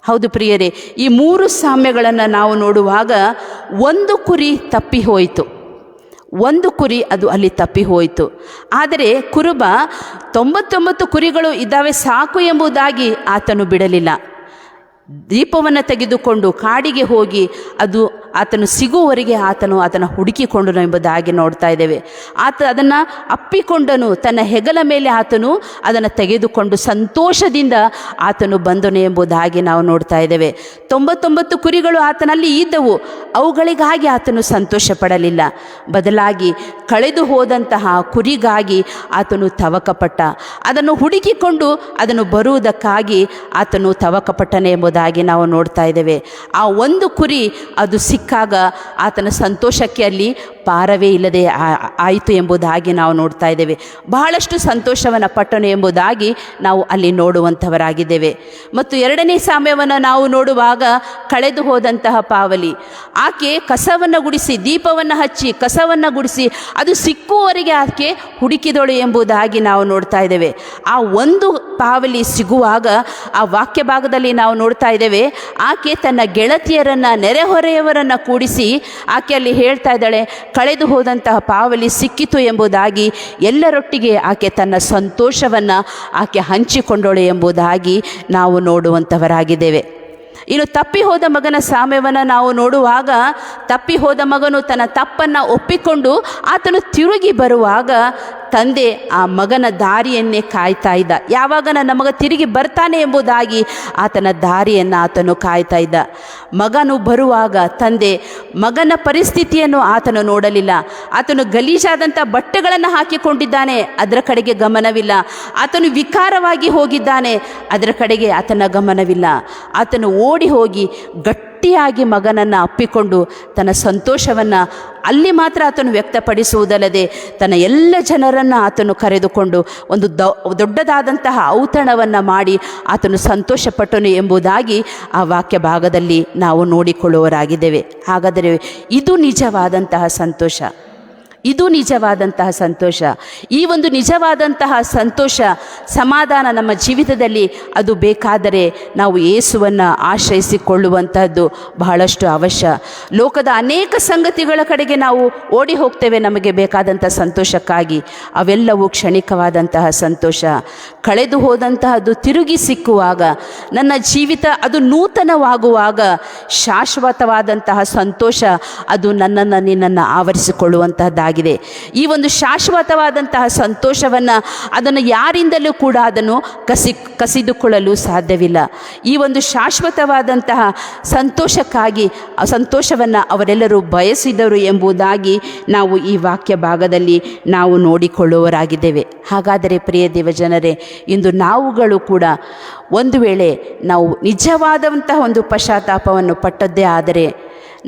Speaker 2: ಹೌದು ಪ್ರಿಯರೇ, ಈ 3 ಸಾಮ್ಯಗಳನ್ನು ನಾವು ನೋಡುವಾಗ, ಒಂದು ಕುರಿ ತಪ್ಪಿ ಹೋಯಿತು, ಒಂದು ಕುರಿ ಅದು ಅಲ್ಲಿ ತಪ್ಪಿ ಹೋಯಿತು. ಆದರೆ ಕುರುಬ 99 ಕುರಿಗಳು ಇದ್ದಾವೆ ಸಾಕು ಎಂಬುದಾಗಿ ಆತನು ಬಿಡಲಿಲ್ಲ. ದೀಪವನ್ನು ತೆಗೆದುಕೊಂಡು ಕಾಡಿಗೆ ಹೋಗಿ ಅದು ಆತನು ಸಿಗುವವರೆಗೆ ಆತನ ಹುಡುಕಿಕೊಂಡನು ಎಂಬುದಾಗಿ ನೋಡ್ತಾ ಇದ್ದೇವೆ. ಅದನ್ನು ಅಪ್ಪಿಕೊಂಡನು, ತನ್ನ ಹೆಗಲ ಮೇಲೆ ಆತನು ಅದನ್ನು ತೆಗೆದುಕೊಂಡು ಸಂತೋಷದಿಂದ ಆತನು ಬಂದನು ಎಂಬುದಾಗಿ ನಾವು ನೋಡ್ತಾ ಇದ್ದೇವೆ. 99 ಕುರಿಗಳು ಆತನಲ್ಲಿ ಇದ್ದವು, ಅವುಗಳಿಗಾಗಿ ಆತನು ಸಂತೋಷ ಪಡಲಿಲ್ಲ. ಬದಲಾಗಿ ಕಳೆದು ಹೋದಂತಹ ಕುರಿಗಾಗಿ ಆತನು ತವಕಪಟ್ಟ, ಅದನ್ನು ಹುಡುಕಿಕೊಂಡು ಅದನ್ನು ಬರುವುದಕ್ಕಾಗಿ ಆತನು ತವಕಪಟ್ಟನೆ ಎಂಬುದಾಗಿ ನಾವು ನೋಡ್ತಾ ಇದ್ದೇವೆ. ಆ ಒಂದು ಕುರಿ ಅದು ಸಿಕ್ಕಾಗ ಆತನ ಸಂತೋಷಕ್ಕೆ ಅಲ್ಲಿ ಪಾರವೇ ಇಲ್ಲದೆ ಆಯಿತು ಎಂಬುದಾಗಿ ನಾವು ನೋಡ್ತಾ ಇದ್ದೇವೆ. ಬಹಳಷ್ಟು ಸಂತೋಷವನ್ನು ಪಟ್ಟನು ಎಂಬುದಾಗಿ ನಾವು ಅಲ್ಲಿ ನೋಡುವಂಥವರಾಗಿದ್ದೇವೆ. ಮತ್ತು ಎರಡನೇ ಸಾಮ್ಯವನ್ನು ನಾವು ನೋಡುವಾಗ, ಕಳೆದು ಹೋದಂತಹ ಪಾವಲಿ, ಆಕೆ ಕಸವನ್ನು ಗುಡಿಸಿ, ದೀಪವನ್ನು ಹಚ್ಚಿ ಕಸವನ್ನು ಗುಡಿಸಿ ಅದು ಸಿಕ್ಕುವವರೆಗೆ ಆಕೆ ಹುಡುಕಿದಳು ಎಂಬುದಾಗಿ ನಾವು ನೋಡ್ತಾ ಇದ್ದೇವೆ. ಆ ಒಂದು ಪಾವಲಿ ಸಿಗುವಾಗ ಆ ವಾಕ್ಯ ಭಾಗದಲ್ಲಿ ನಾವು ನೋಡ್ತಾ ಇದ್ದೇವೆ, ಆಕೆ ತನ್ನ ಗೆಳತಿಯರನ್ನು, ನೆರೆಹೊರೆಯವರನ್ನು ಕೂಡಿಸಿ ಆಕೆ ಅಲ್ಲಿ ಹೇಳ್ತಾ ಇದ್ದಾಳೆ, ಕಳೆದು ಹೋದಂತಹ ಪಾವಲಿ ಸಿಕ್ಕಿತು ಎಂಬುದಾಗಿ ಎಲ್ಲರೊಟ್ಟಿಗೆ ಆಕೆ ತನ್ನ ಸಂತೋಷವನ್ನು ಆಕೆ ಹಂಚಿಕೊಂಡಳು ಎಂಬುದಾಗಿ ನಾವು ನೋಡುವಂಥವರಾಗಿದ್ದೇವೆ. ಇನ್ನು ತಪ್ಪಿ ಹೋದ ಮಗನ ಸಾಮ್ಯವನ್ನು ನಾವು ನೋಡುವಾಗ, ತಪ್ಪಿ ಹೋದ ಮಗನು ತನ್ನ ತಪ್ಪನ್ನು ಒಪ್ಪಿಕೊಂಡು ಆತನು ತಿರುಗಿ ಬರುವಾಗ ತಂದೆ ಆ ಮಗನ ದಾರಿಯನ್ನೇ ಕಾಯ್ತಾ ಇದ್ದ. ಯಾವಾಗ ನನ್ನ ಮಗ ತಿರುಗಿ ಬರ್ತಾನೆ ಎಂಬುದಾಗಿ ಆತನ ದಾರಿಯನ್ನು ಆತನು ಕಾಯ್ತಾ ಇದ್ದ. ಮಗನು ಬರುವಾಗ ತಂದೆ ಮಗನ ಪರಿಸ್ಥಿತಿಯನ್ನು ಆತನು ನೋಡಲಿಲ್ಲ. ಆತನು ಗಲೀಜಾದಂಥ ಬಟ್ಟೆಗಳನ್ನು ಹಾಕಿಕೊಂಡಿದ್ದಾನೆ, ಅದರ ಕಡೆಗೆ ಗಮನವಿಲ್ಲ. ಆತನು ವಿಕಾರವಾಗಿ ಹೋಗಿದ್ದಾನೆ, ಅದರ ಕಡೆಗೆ ಆತನ ಗಮನವಿಲ್ಲ. ಆತನು ಓಡಿ ಹೋಗಿ ಗಟ್ಟಿಯಾಗಿ ಮಗನನ್ನು ಅಪ್ಪಿಕೊಂಡು ತನ್ನ ಸಂತೋಷವನ್ನು ಅಲ್ಲಿ ಮಾತ್ರ ಆತನು ವ್ಯಕ್ತಪಡಿಸುವುದಲ್ಲದೆ ತನ್ನ ಎಲ್ಲ ಜನರನ್ನು ಆತನು ಕರೆದುಕೊಂಡು ಒಂದು ದೊಡ್ಡದಾದಂತಹ ಔತಣವನ್ನು ಮಾಡಿ ಆತನು ಸಂತೋಷಪಟ್ಟನು ಎಂಬುದಾಗಿ ಆ ವಾಕ್ಯ ಭಾಗದಲ್ಲಿ ನಾವು ನೋಡಿಕೊಳ್ಳುವವರಾಗಿದ್ದೇವೆ. ಹಾಗಾದರೆ ಇದು ನಿಜವಾದಂತಹ ಸಂತೋಷ. ಇದು ನಿಜವಾದಂತಹ ಸಂತೋಷ. ಈ ಒಂದು ನಿಜವಾದಂತಹ ಸಂತೋಷ, ಸಮಾಧಾನ ನಮ್ಮ ಜೀವಿತದಲ್ಲಿ ಅದು ಬೇಕಾದರೆ ನಾವು ಯೇಸುವನ್ನು ಆಶ್ರಯಿಸಿಕೊಳ್ಳುವಂತಹದ್ದು ಬಹಳಷ್ಟು ಅವಶ್ಯ. ಲೋಕದ ಅನೇಕ ಸಂಗತಿಗಳ ಕಡೆಗೆ ನಾವು ಓಡಿ ಹೋಗ್ತೇವೆ ನಮಗೆ ಬೇಕಾದಂಥ ಸಂತೋಷಕ್ಕಾಗಿ. ಅವೆಲ್ಲವೂ ಕ್ಷಣಿಕವಾದಂತಹ ಸಂತೋಷ. ಕಳೆದು ಹೋದಂತಹದ್ದು ತಿರುಗಿ ಸಿಕ್ಕುವಾಗ, ನನ್ನ ಜೀವಿತ ಅದು ನೂತನವಾಗುವಾಗ ಶಾಶ್ವತವಾದಂತಹ ಸಂತೋಷ ಅದು ನನ್ನನ್ನು ನಿನ್ನನ್ನು ಆವರಿಸಿಕೊಳ್ಳುವಂತಹದ್ದಾಗಿದೆ. ಈ ಒಂದು ಶಾಶ್ವತವಾದಂತಹ ಸಂತೋಷವನ್ನು ಅದನ್ನು ಯಾರಿಂದಲೂ ಕೂಡ ಅದನ್ನು ಕಸಿದುಕೊಳ್ಳಲು ಸಾಧ್ಯವಿಲ್ಲ. ಈ ಒಂದು ಶಾಶ್ವತವಾದಂತಹ ಸಂತೋಷಕ್ಕಾಗಿ ಸಂತೋಷವನ್ನು ಅವರೆಲ್ಲರೂ ಬಯಸಿದರು ಎಂಬುದಾಗಿ ನಾವು ಈ ವಾಕ್ಯ ಭಾಗದಲ್ಲಿ ನಾವು ನೋಡಿಕೊಳ್ಳುವವರಾಗಿದ್ದೇವೆ. ಹಾಗಾದರೆ ಪ್ರಿಯ ದೇವಜನರೇ, ಇಂದು ನಾವುಗಳು ಕೂಡ ಒಂದು ವೇಳೆ ನಾವು ನಿಜವಾದಂತಹ ಒಂದು ಪಶ್ಚಾತ್ತಾಪವನ್ನು ಪಟ್ಟದ್ದೇ ಆದರೆ,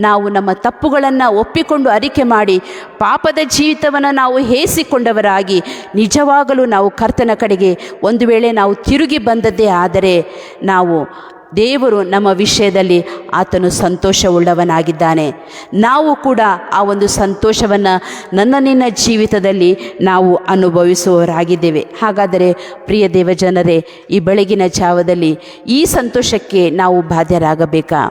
Speaker 2: ನಾವು ನಮ್ಮ ತಪ್ಪುಗಳನ್ನು ಒಪ್ಪಿಕೊಂಡು ಅರಿಕೆ ಮಾಡಿ ಪಾಪದ ಜೀವಿತವನ್ನು ನಾವು ಹೇಸಿಕೊಂಡವರಾಗಿ ನಿಜವಾಗಲೂ ನಾವು ಕರ್ತನ ಕಡೆಗೆ ಒಂದು ವೇಳೆ ನಾವು ತಿರುಗಿ ಬಂದದ್ದೇ ಆದರೆ, ನಾವು ದೇವರು ನಮ್ಮ ವಿಷಯದಲ್ಲಿ ಆತನು ಸಂತೋಷವುಳ್ಳವನಾಗಿದ್ದಾನೆ. ನಾವು ಕೂಡ ಆ ಒಂದು ಸಂತೋಷವನ್ನು ನಿನ್ನ ಜೀವಿತದಲ್ಲಿ ನಾವು ಅನುಭವಿಸುವವರಾಗಿದ್ದೇವೆ. ಹಾಗಾದರೆ ಪ್ರಿಯ ದೇವಜನರೇ, ಈ ಬೆಳಗಿನ ಜಾವದಲ್ಲಿ ಈ ಸಂತೋಷಕ್ಕೆ ನಾವು ಬಾಧ್ಯರಾಗಬೇಕಾ?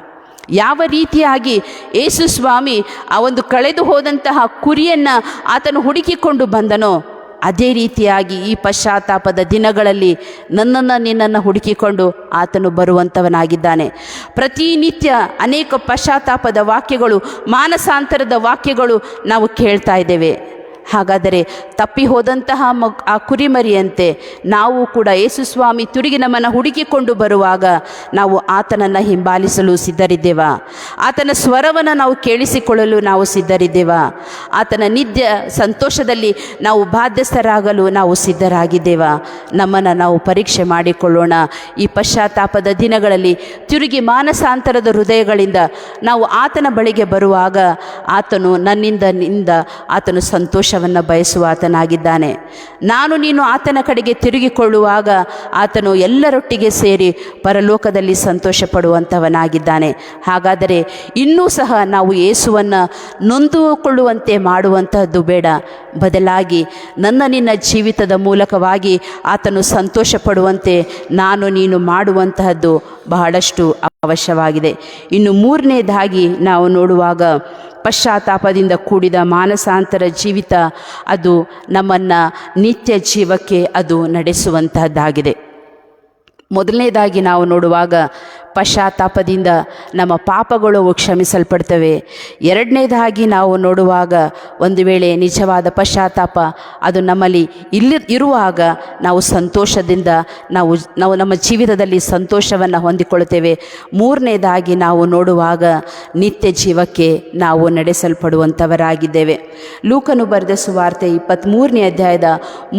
Speaker 2: ಯಾವ ರೀತಿಯಾಗಿ ಯೇಸು ಸ್ವಾಮಿ ಆ ಒಂದು ಕಳೆದು ಹೋದಂತಹ ಕುರಿಯನ್ನು ಆತನು ಹುಡುಕಿಕೊಂಡು ಬಂದನೋ, ಅದೇ ರೀತಿಯಾಗಿ ಈ ಪಶ್ಚಾತ್ತಾಪದ ದಿನಗಳಲ್ಲಿ ನನ್ನನ್ನು ನಿನ್ನನ್ನು ಹುಡುಕಿಕೊಂಡು ಆತನು ಬರುವಂಥವನಾಗಿದ್ದಾನೆ. ಪ್ರತಿನಿತ್ಯ ಅನೇಕ ಪಶ್ಚಾತ್ತಾಪದ ವಾಕ್ಯಗಳು, ಮಾನಸಾಂತರದ ವಾಕ್ಯಗಳು ನಾವು ಕೇಳ್ತಾ ಇದ್ದೇವೆ. ಹಾಗಾದರೆ ತಪ್ಪಿ ಹೋದಂತಹ ಆ ಕುರಿಮರಿಯಂತೆ ನಾವು ಕೂಡ ಯೇಸು ಸ್ವಾಮಿ ತಿರುಗಿ ನಮ್ಮನ್ನು ಹುಡುಕಿಕೊಂಡು ಬರುವಾಗ ನಾವು ಆತನನ್ನು ಹಿಂಬಾಲಿಸಲು ಸಿದ್ಧರಿದ್ದೇವಾ? ಆತನ ಸ್ವರವನ್ನು ನಾವು ಕೇಳಿಸಿಕೊಳ್ಳಲು ನಾವು ಸಿದ್ಧರಿದ್ದೇವಾ? ಆತನ ನಿತ್ಯ ಸಂತೋಷದಲ್ಲಿ ನಾವು ಬಾಧ್ಯಸ್ಥರಾಗಲು ನಾವು ಸಿದ್ಧರಾಗಿದ್ದೇವಾ? ನಮ್ಮನ್ನು ನಾವು ಪರೀಕ್ಷೆ ಮಾಡಿಕೊಳ್ಳೋಣ. ಈ ಪಶ್ಚಾತ್ತಾಪದ ದಿನಗಳಲ್ಲಿ ತಿರುಗಿ ಮಾನಸಾಂತರದ ಹೃದಯಗಳಿಂದ ನಾವು ಆತನ ಬಳಿಗೆ ಬರುವಾಗ ಆತನು ನನ್ನಿಂದ ಆತನು ಸಂತೋಷ ಬಯಸುವ ಆತನಾಗಿದ್ದಾನೆ. ನಾನು ನೀನು ಆತನ ಕಡೆಗೆ ತಿರುಗಿಕೊಳ್ಳುವಾಗ ಆತನು ಎಲ್ಲರೊಟ್ಟಿಗೆ ಸೇರಿ ಪರಲೋಕದಲ್ಲಿ ಸಂತೋಷ ಪಡುವಂಥವನಾಗಿದ್ದಾನೆ. ಹಾಗಾದರೆ ಇನ್ನೂ ಸಹ ನಾವು ಯೇಸುವನ್ನು ನೊಂದುಕೊಳ್ಳುವಂತೆ ಮಾಡುವಂತಹದ್ದು ಬೇಡ. ಬದಲಾಗಿ ನಿನ್ನ ಜೀವಿತದ ಮೂಲಕವಾಗಿ ಆತನು ಸಂತೋಷ ಪಡುವಂತೆ ನಾನು ನೀನು ಮಾಡುವಂತಹದ್ದು ಬಹಳಷ್ಟು ಅವಶ್ಯವಾಗಿದೆ. ಇನ್ನು ಮೂರನೇದಾಗಿ ನಾವು ನೋಡುವಾಗ, ಪಶ್ಚಾತ್ತಾಪದಿಂದ ಕೂಡಿದ ಮಾನಸಾಂತರ ಜೀವಿತ ಅದು ನಮ್ಮನ್ನು ನಿತ್ಯ ಜೀವಕ್ಕೆ ಅದು ನಡೆಸುವಂತಹದ್ದಾಗಿದೆ. ಮೊದಲನೇದಾಗಿ ನಾವು ನೋಡುವಾಗ ಪಶ್ಚಾತ್ತಾಪದಿಂದ ನಮ್ಮ ಪಾಪಗಳು ಕ್ಷಮಿಸಲ್ಪಡ್ತವೆ. ಎರಡನೇದಾಗಿ ನಾವು ನೋಡುವಾಗ, ಒಂದು ವೇಳೆ ನಿಜವಾದ ಪಶ್ಚಾತ್ತಾಪ ಅದು ನಮ್ಮಲ್ಲಿ ಇರುವಾಗ ನಾವು ಸಂತೋಷದಿಂದ ನಾವು ನಮ್ಮ ಜೀವಿತದಲ್ಲಿ ಸಂತೋಷವನ್ನು ಹೊಂದಿಕೊಳ್ಳುತ್ತೇವೆ. ಮೂರನೇದಾಗಿ ನಾವು ನೋಡುವಾಗ ನಿತ್ಯ ಜೀವಕ್ಕೆ ನಾವು ನಡೆಸಲ್ಪಡುವಂಥವರಾಗಿದ್ದೇವೆ. ಲೂಕನು ಬರೆದ ಸುವಾರ್ತೆ 23ನೇ ಅಧ್ಯಾಯದ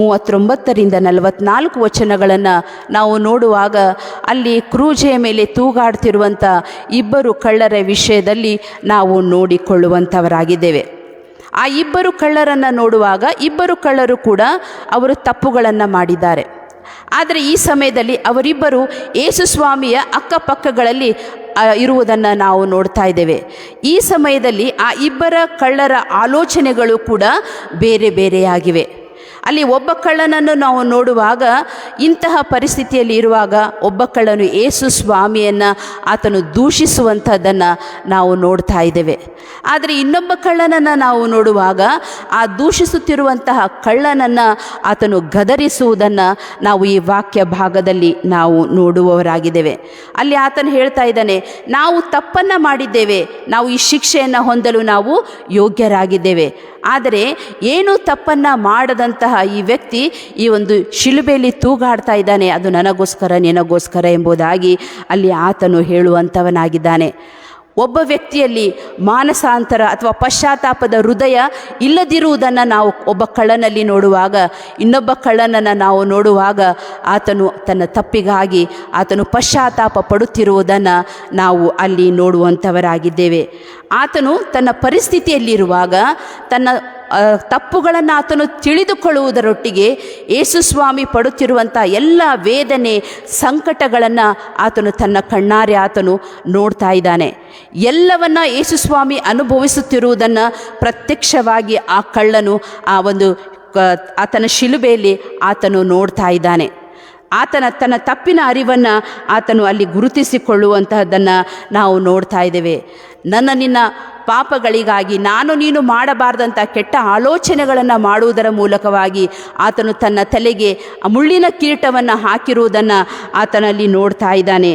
Speaker 2: 39ರಿಂದ 44 ವಚನಗಳನ್ನು ನಾವು ನೋಡುವಾಗ, ಅಲ್ಲಿ ಕ್ರೂಜೆಯ ಮೇಲೆ ತೂಗಾಡ್ತಿರುವಂಥ ಇಬ್ಬರು ಕಳ್ಳರ ವಿಷಯದಲ್ಲಿ ನಾವು ನೋಡಿಕೊಳ್ಳುವಂಥವರಾಗಿದ್ದೇವೆ. ಆ ಇಬ್ಬರು ಕಳ್ಳರನ್ನು ನೋಡುವಾಗ, ಇಬ್ಬರು ಕಳ್ಳರು ಕೂಡ ಅವರು ತಪ್ಪುಗಳನ್ನು ಮಾಡಿದ್ದಾರೆ. ಆದರೆ ಈ ಸಮಯದಲ್ಲಿ ಅವರಿಬ್ಬರು ಯೇಸು ಸ್ವಾಮಿಯ ಅಕ್ಕಪಕ್ಕಗಳಲ್ಲಿ ಇರುವುದನ್ನು ನಾವು ನೋಡ್ತಾ ಇದ್ದೇವೆ. ಈ ಸಮಯದಲ್ಲಿ ಆ ಇಬ್ಬರ ಕಳ್ಳರ ಆಲೋಚನೆಗಳು ಕೂಡ ಬೇರೆ ಬೇರೆಯಾಗಿವೆ. ಅಲ್ಲಿ ಒಬ್ಬ ಕಳ್ಳನನ್ನು ನಾವು ನೋಡುವಾಗ, ಇಂತಹ ಪರಿಸ್ಥಿತಿಯಲ್ಲಿ ಇರುವಾಗ ಒಬ್ಬ ಕಳ್ಳನು ಯೇಸು ಸ್ವಾಮಿಯನ್ನು ಆತನು ದೂಷಿಸುವಂಥದ್ದನ್ನು ನಾವು ನೋಡ್ತಾ ಇದ್ದೇವೆ. ಆದರೆ ಇನ್ನೊಬ್ಬ ಕಳ್ಳನನ್ನು ನಾವು ನೋಡುವಾಗ, ಆ ದೂಷಿಸುತ್ತಿರುವಂತಹ ಕಳ್ಳನನ್ನು ಆತನು ಗದರಿಸುವುದನ್ನು ನಾವು ಈ ವಾಕ್ಯ ಭಾಗದಲ್ಲಿ ನಾವು ನೋಡುವವರಾಗಿದ್ದೇವೆ. ಅಲ್ಲಿ ಆತನು ಹೇಳ್ತಾ ಇದ್ದಾನೆ, ನಾವು ತಪ್ಪನ್ನು ಮಾಡಿದ್ದೇವೆ, ನಾವು ಈ ಶಿಕ್ಷೆಯನ್ನು ಹೊಂದಲು ನಾವು ಯೋಗ್ಯರಾಗಿದ್ದೇವೆ. ಆದರೆ ಏನೂ ತಪ್ಪನ್ನು ಮಾಡದಂತಹ ಈ ವ್ಯಕ್ತಿ ಈ ಒಂದು ಶಿಲುಬೆಯಲ್ಲಿ ತೂಗಾಡ್ತಾ ಇದ್ದಾನೆ, ಅದು ನನಗೋಸ್ಕರ ನಿನಗೋಸ್ಕರ ಎಂಬುದಾಗಿ ಅಲ್ಲಿ ಆತನು ಹೇಳುವಂಥವನಾಗಿದ್ದಾನೆ. ಒಬ್ಬ ವ್ಯಕ್ತಿಯಲ್ಲಿ ಮಾನಸಾಂತರ ಅಥವಾ ಪಶ್ಚಾತ್ತಾಪದ ಹೃದಯ ಇಲ್ಲದಿರುವುದನ್ನು ನಾವು ಒಬ್ಬ ಕಳ್ಳನಲ್ಲಿ ನೋಡುವಾಗ, ಇನ್ನೊಬ್ಬ ಕಳ್ಳನನ್ನು ನಾವು ನೋಡುವಾಗ ಆತನು ತನ್ನ ತಪ್ಪಿಗಾಗಿ ಆತನು ಪಶ್ಚಾತ್ತಾಪ ಪಡುತ್ತಿರುವುದನ್ನು ನಾವು ಅಲ್ಲಿ ನೋಡುವಂಥವರಾಗಿದ್ದೇವೆ. ಆತನು ತನ್ನ ಪರಿಸ್ಥಿತಿಯಲ್ಲಿರುವಾಗ, ತನ್ನ ತಪ್ಪುಗಳನ್ನು ಆತನು ತಿಳಿದುಕೊಳ್ಳುವುದರೊಟ್ಟಿಗೆ ಯೇಸು ಸ್ವಾಮಿ ಪಡುತ್ತಿರುವಂಥ ಎಲ್ಲ ವೇದನೆ ಸಂಕಟಗಳನ್ನು ಆತನು ತನ್ನ ಕಣ್ಣಾರೆ ಆತನು ನೋಡ್ತಾ ಇದ್ದಾನೆ. ಎಲ್ಲವನ್ನ ಯೇಸು ಸ್ವಾಮಿ ಅನುಭವಿಸುತ್ತಿರುವುದನ್ನು ಪ್ರತ್ಯಕ್ಷವಾಗಿ ಆ ಕಳ್ಳನು ಆತನ ಶಿಲುಬೆಯಲ್ಲಿ ಆತನು ನೋಡ್ತಾ ಇದ್ದಾನೆ. ತನ್ನ ತಪ್ಪಿನ ಅರಿವನ್ನು ಆತನು ಅಲ್ಲಿ ಗುರುತಿಸಿಕೊಳ್ಳುವಂತಹದ್ದನ್ನು ನಾವು ನೋಡ್ತಾ ಇದ್ದೇವೆ. ನಿನ್ನ ಪಾಪಗಳಿಗಾಗಿ ನೀನು ಮಾಡಬಾರ್ದಂಥ ಕೆಟ್ಟ ಆಲೋಚನೆಗಳನ್ನು ಮಾಡುವುದರ ಮೂಲಕವಾಗಿ ಆತನು ತನ್ನ ತಲೆಗೆ ಮುಳ್ಳಿನ ಕಿರೀಟವನ್ನು ಹಾಕಿರುವುದನ್ನು ಆತನಲ್ಲಿ ನೋಡ್ತಾ ಇದ್ದಾನೆ.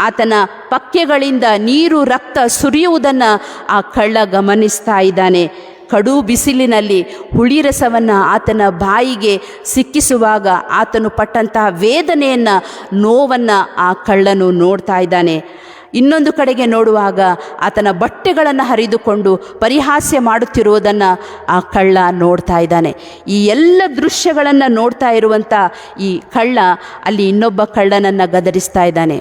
Speaker 2: ಆತನ ಪಕ್ಕೆಗಳಿಂದ ನೀರು ರಕ್ತ ಸುರಿಯುವುದನ್ನು ಆ ಕಳ್ಳ ಗಮನಿಸ್ತಾ ಇದ್ದಾನೆ. ಕಡು ಬಿಸಿಲಿನಲ್ಲಿ ಹುಳಿರಸವನ್ನು ಆತನ ಬಾಯಿಗೆ ಸಿಕ್ಕಿಸುವಾಗ ಆತನು ಪಟ್ಟಂತಹ ವೇದನೆಯನ್ನು, ನೋವನ್ನು ಆ ಕಳ್ಳನು ನೋಡ್ತಾ ಇದ್ದಾನೆ. ಇನ್ನೊಂದು ಕಡೆಗೆ ನೋಡುವಾಗ ಆತನ ಬಟ್ಟೆಗಳನ್ನು ಹರಿದುಕೊಂಡು ಪರಿಹಾಸ್ಯ ಮಾಡುತ್ತಿರುವುದನ್ನು ಆ ಕಳ್ಳ ನೋಡ್ತಾ ಇದ್ದಾನೆ. ಈ ಎಲ್ಲ ದೃಶ್ಯಗಳನ್ನು ನೋಡ್ತಾ ಇರುವಂಥ ಈ ಕಳ್ಳ ಅಲ್ಲಿ ಇನ್ನೊಬ್ಬ ಕಳ್ಳನನ್ನು ಗದರಿಸ್ತಾ ಇದ್ದಾನೆ.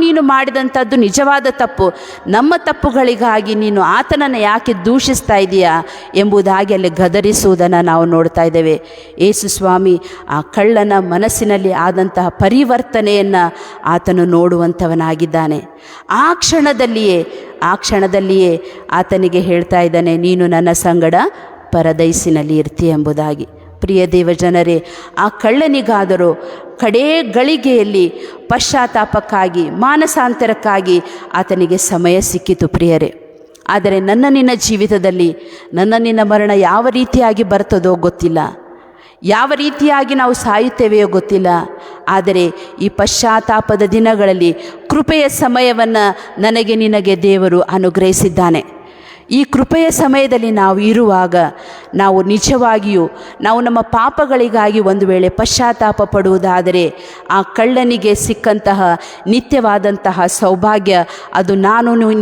Speaker 2: ನೀನು ಮಾಡಿದಂಥದ್ದು ನಿಜವಾದ ತಪ್ಪು, ನಮ್ಮ ತಪ್ಪುಗಳಿಗಾಗಿ ನೀನು ಆತನನ್ನು ಯಾಕೆ ದೂಷಿಸ್ತಾ ಇದೆಯಾ ಎಂಬುದಾಗಿ ಅಲ್ಲಿ ಗದರಿಸುವುದನ್ನು ನಾವು ನೋಡ್ತಾ ಇದ್ದೇವೆ. ಯೇಸು ಸ್ವಾಮಿ ಆ ಕಳ್ಳನ ಮನಸ್ಸಿನಲ್ಲಿ ಆದಂತಹ ಪರಿವರ್ತನೆಯನ್ನು ಆತನು ನೋಡುವಂಥವನಾಗಿದ್ದಾನೆ. ಆ ಕ್ಷಣದಲ್ಲಿಯೇ ಆತನಿಗೆ ಹೇಳ್ತಾ ಇದ್ದಾನೆ, ನೀನು ನನ್ನ ಸಂಗಡ ಪರದೈಸಿನಲ್ಲಿ ಇರ್ತೀಯ ಎಂಬುದಾಗಿ. ಪ್ರಿಯ ದೇವ ಜನರೇ, ಆ ಕಳ್ಳನಿಗಾದರೂ ಕಡೇ ಗಳಿಗೆಯಲ್ಲಿ ಪಶ್ಚಾತ್ತಾಪಕ್ಕಾಗಿ, ಮಾನಸಾಂತರಕ್ಕಾಗಿ ಆತನಿಗೆ ಸಮಯ ಸಿಕ್ಕಿತು ಪ್ರಿಯರೇ. ಆದರೆ ನಿನ್ನ ಜೀವಿತದಲ್ಲಿ ನಿನ್ನ ಮರಣ ಯಾವ ರೀತಿಯಾಗಿ ಬರ್ತದೋ ಗೊತ್ತಿಲ್ಲ, ಯಾವ ರೀತಿಯಾಗಿ ನಾವು ಸಾಯುತ್ತೇವೆಯೋ ಗೊತ್ತಿಲ್ಲ. ಆದರೆ ಈ ಪಶ್ಚಾತ್ತಾಪದ ದಿನಗಳಲ್ಲಿ ಕೃಪೆಯ ಸಮಯವನ್ನು ನಿನಗೆ ದೇವರು ಅನುಗ್ರಹಿಸಿದ್ದಾನೆ. ಈ ಕೃಪೆಯ ಸಮಯದಲ್ಲಿ ನಾವು ಇರುವಾಗ ನಾವು ನಿಜವಾಗಿಯೂ ನಮ್ಮ ಪಾಪಗಳಿಗಾಗಿ ಒಂದು ವೇಳೆ ಪಶ್ಚಾತ್ತಾಪ ಪಡುವುದಾದರೆ ಆ ಕಳ್ಳನಿಗೆ ಸಿಕ್ಕಂತಹ ನಿತ್ಯವಾದಂತಹ ಸೌಭಾಗ್ಯ ಅದು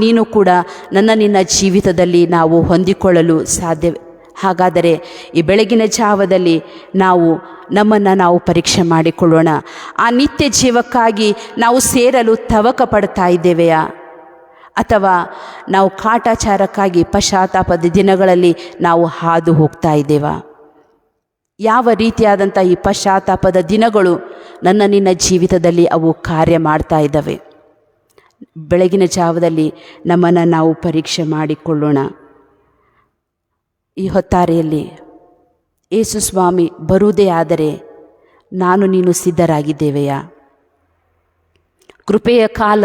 Speaker 2: ನೀನು ಕೂಡ ನಿನ್ನ ಜೀವಿತದಲ್ಲಿ ನಾವು ಹೊಂದಿಕೊಳ್ಳಲು ಸಾಧ್ಯವೇ. ಹಾಗಾದರೆ ಈ ಬೆಳಗಿನ ಜಾವದಲ್ಲಿ ನಮ್ಮನ್ನು ಪರೀಕ್ಷೆ ಮಾಡಿಕೊಳ್ಳೋಣ. ಆ ನಿತ್ಯ ಜೀವಕ್ಕಾಗಿ ನಾವು ಸೇರಲು ತವಕ ಪಡ್ತಾ ಇದ್ದೇವೆಯಾ, ಅಥವಾ ನಾವು ಕಾಟಾಚಾರಕ್ಕಾಗಿ ಪಶ್ಚಾತ್ತಾಪದ ದಿನಗಳಲ್ಲಿ ನಾವು ಹಾದು ಹೋಗ್ತಾ ಇದ್ದೇವಾ? ಯಾವ ರೀತಿಯಾದಂಥ ಈ ಪಶ್ಚಾತ್ತಾಪದ ದಿನಗಳು ನಿನ್ನ ಜೀವಿತದಲ್ಲಿ ಅವು ಕಾರ್ಯ ಮಾಡ್ತಾ ಇದ್ದಾವೆ? ಬೆಳಗಿನ ಜಾವದಲ್ಲಿ ನಮ್ಮನ್ನು ನಾವು ಪರೀಕ್ಷೆ ಮಾಡಿಕೊಳ್ಳೋಣ. ಈ ಹೊತ್ತಾರೆಯಲ್ಲಿ ಯೇಸು ಸ್ವಾಮಿ ಬರುವುದೇ ಆದರೆ ನೀನು ಸಿದ್ಧರಾಗಿದ್ದೇವೆಯಾ? ಕೃಪೆಯ ಕಾಲ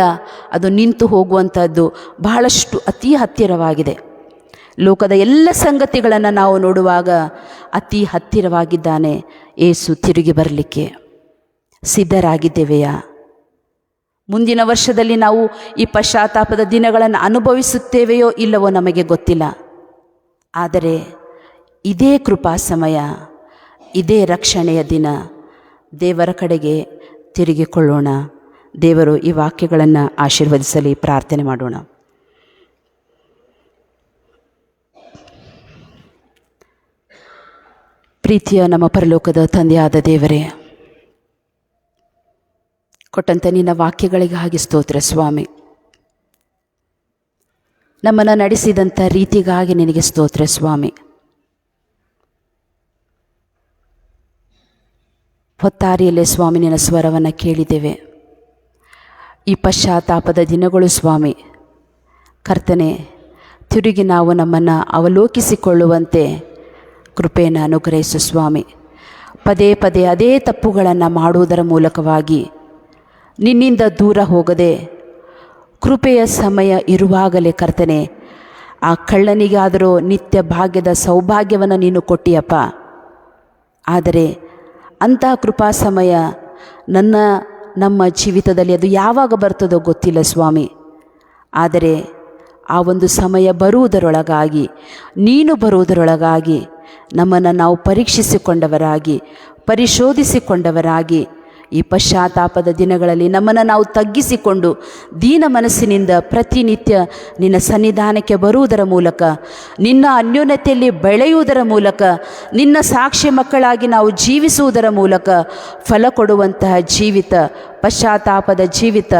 Speaker 2: ಅದು ನಿಂತು ಹೋಗುವಂಥದ್ದು ಬಹಳಷ್ಟು ಅತಿ ಹತ್ತಿರವಾಗಿದೆ. ಲೋಕದ ಎಲ್ಲ ಸಂಗತಿಗಳನ್ನು ನಾವು ನೋಡುವಾಗ ಅತಿ ಹತ್ತಿರವಾಗಿದ್ದಾನೆ ಯೇಸು ತಿರುಗಿ ಬರಲಿಕ್ಕೆ. ಸಿದ್ಧರಾಗಿದ್ದೇವೆಯಾ? ಮುಂದಿನ ವರ್ಷದಲ್ಲಿ ನಾವು ಈ ಪಶ್ಚಾತ್ತಾಪದ ದಿನಗಳನ್ನು ಅನುಭವಿಸುತ್ತೇವೆಯೋ ಇಲ್ಲವೋ ನಮಗೆ ಗೊತ್ತಿಲ್ಲ. ಆದರೆ ಇದೇ ಕೃಪಾ ಸಮಯ, ಇದೇ ರಕ್ಷಣೆಯ ದಿನ. ದೇವರ ಕಡೆಗೆ ತಿರುಗಿಕೊಳ್ಳೋಣ. ದೇವರು ಈ ವಾಕ್ಯಗಳನ್ನು ಆಶೀರ್ವದಿಸಲಿ. ಪ್ರಾರ್ಥನೆ ಮಾಡೋಣ. ಪ್ರೀತಿಯ ನಮ್ಮ ಪರಲೋಕದ ತಂದೆಯಾದ ದೇವರೇ, ಕೊಟ್ಟಂಥ ನಿನ್ನ ವಾಕ್ಯಗಳಿಗಾಗಿ ಸ್ತೋತ್ರ ಸ್ವಾಮಿ. ನಮ್ಮನ್ನು ನಡೆಸಿದಂಥ ರೀತಿಗಾಗಿ ನಿನಗೆ ಸ್ತೋತ್ರ ಸ್ವಾಮಿ. ಹೊತ್ತಾರಿಯಲ್ಲೇ ಸ್ವಾಮಿ ನಿನ್ನ ಸ್ವರವನ್ನು ಕೇಳಿದ್ದೇವೆ. ಈ ಪಶ್ಚಾತ್ತಾಪದ ದಿನಗಳು ಸ್ವಾಮಿ ಕರ್ತನೆ, ತಿರುಗಿ ನಾವು ನಮ್ಮನ್ನು ಅವಲೋಕಿಸಿಕೊಳ್ಳುವಂತೆ ಕೃಪೆಯನ್ನು ಅನುಗ್ರಹಿಸು ಸ್ವಾಮಿ. ಪದೇ ಪದೇ ಅದೇ ತಪ್ಪುಗಳನ್ನು ಮಾಡುವುದರ ಮೂಲಕವಾಗಿ ನಿನ್ನಿಂದ ದೂರ ಹೋಗದೆ ಕೃಪೆಯ ಸಮಯ ಇರುವಾಗಲೇ ಕರ್ತನೆ, ಆ ಕಳ್ಳನಿಗಾದರೂ ನಿತ್ಯ ಭಾಗ್ಯದ ಸೌಭಾಗ್ಯವನ್ನು ನೀನು ಕೊಟ್ಟಿಯಪ್ಪ. ಆದರೆ ಅಂತಹ ಕೃಪಾ ಸಮಯ ನಮ್ಮ ಜೀವಿತದಲ್ಲಿ ಅದು ಯಾವಾಗ ಬರ್ತದೋ ಗೊತ್ತಿಲ್ಲ ಸ್ವಾಮಿ. ಆದರೆ ಆ ಒಂದು ಸಮಯ ಬರುವುದರೊಳಗಾಗಿ, ನೀನು ಬರುವುದರೊಳಗಾಗಿ ನಮ್ಮನ್ನು ನಾವು ಪರೀಕ್ಷಿಸಿಕೊಂಡವರಾಗಿ, ಪರಿಶೋಧಿಸಿಕೊಂಡವರಾಗಿ ಈ ಪಶ್ಚಾತ್ತಾಪದ ದಿನಗಳಲ್ಲಿ ನಮ್ಮನ್ನು ನಾವು ತಗ್ಗಿಸಿಕೊಂಡು ದೀನ ಮನಸ್ಸಿನಿಂದ ಪ್ರತಿನಿತ್ಯ ನಿನ್ನ ಸನ್ನಿಧಾನಕ್ಕೆ ಬರುವುದರ ಮೂಲಕ, ನಿನ್ನ ಅನ್ಯೋನ್ಯತೆಯಲ್ಲಿ ಬೆಳೆಯುವುದರ ಮೂಲಕ, ನಿನ್ನ ಸಾಕ್ಷಿ ಮಕ್ಕಳಾಗಿ ನಾವು ಜೀವಿಸುವುದರ ಮೂಲಕ ಫಲ ಕೊಡುವಂತಹ ಜೀವಿತ ಪಶ್ಚಾತ್ತಾಪದ ಜೀವಿತ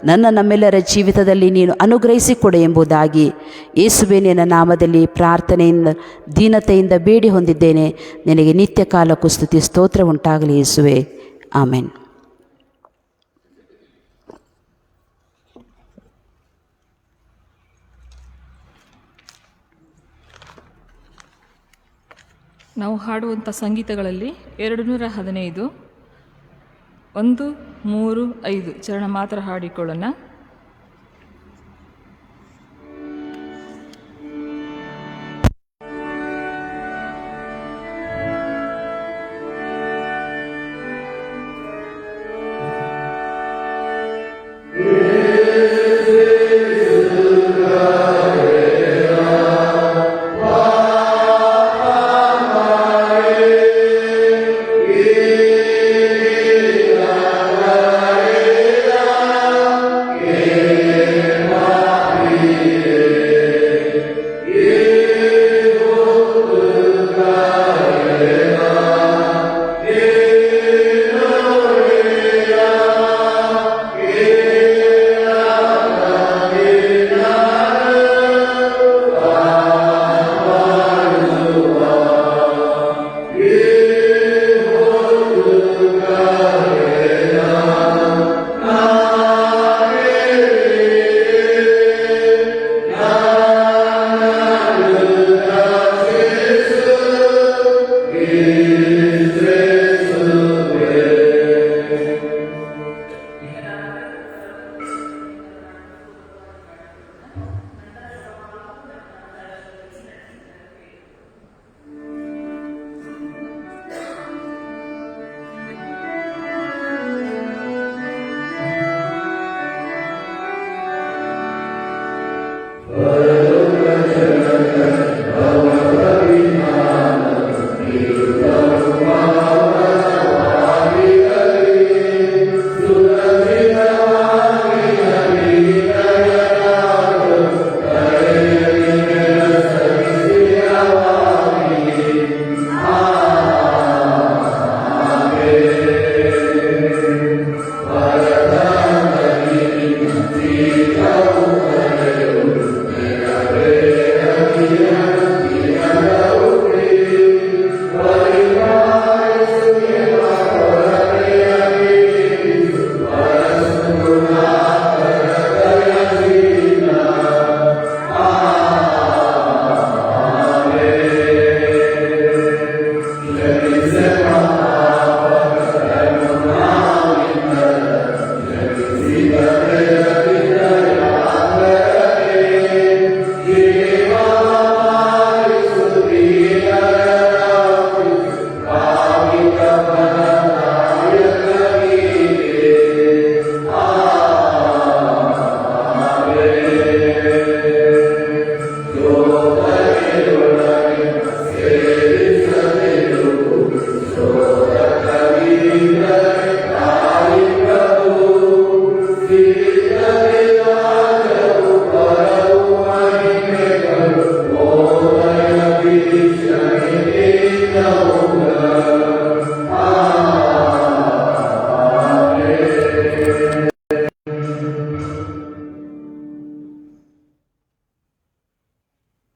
Speaker 2: ನಮ್ಮೆಲ್ಲರ ಜೀವಿತದಲ್ಲಿ ನೀನು ಅನುಗ್ರಹಿಸಿಕೊಡು ಎಂಬುದಾಗಿ ಯೇಸುವೇ ನಿನ್ನ ನಾಮದಲ್ಲಿ ಪ್ರಾರ್ಥನೆಯಿಂದ ದೀನತೆಯಿಂದ ಬೇಡಿ ಹೊಂದಿದ್ದೇನೆ. ನಿನಗೆ ನಿತ್ಯ ಕಾಲಕ್ಕೂ ಸ್ತುತಿ ಸ್ತೋತ್ರ ಉಂಟಾಗಲಿ ಯೇಸುವೇ. ಆಮೆನ್.
Speaker 1: ನಾವು ಹಾಡುವಂಥ ಸಂಗೀತಗಳಲ್ಲಿ 215, 1, 3, 5 ಚರಣ ಮಾತ್ರ ಹಾಡಿಕೊಳ್ಳೋಣ.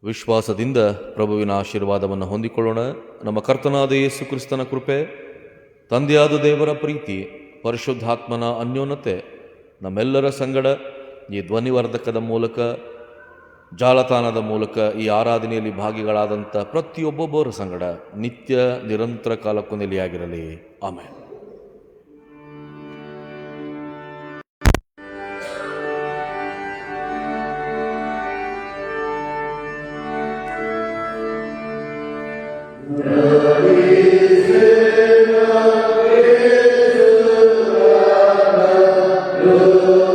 Speaker 3: ವಿಶ್ವಾಸದಿಂದ ಪ್ರಭುವಿನ ಆಶೀರ್ವಾದವನ್ನು ಹೊಂದಿಕೊಳ್ಳೋಣ. ನಮ್ಮ ಕರ್ತನಾದ ಯೇಸು ಕ್ರಿಸ್ತನ ಕೃಪೆ, ತಂದೆಯಾದ ದೇವರ ಪ್ರೀತಿ, ಪರಿಶುದ್ಧಾತ್ಮನ ಅನ್ಯೋನ್ಯತೆ ನಮ್ಮೆಲ್ಲರ ಸಂಗಡ ಈ ಧ್ವನಿವರ್ಧಕದ ಮೂಲಕ, ಜಾಲತಾಣದ ಮೂಲಕ ಈ ಆರಾಧನೆಯಲ್ಲಿ ಭಾಗಿಗಳಾದಂಥ ಪ್ರತಿಯೊಬ್ಬೊಬ್ಬರ ಸಂಗಡ ನಿತ್ಯ ನಿರಂತರ ಕಾಲಕ್ಕೂ ನೆಲೆಯಾಗಿರಲಿ. ಆಮೆನ್.
Speaker 4: Oh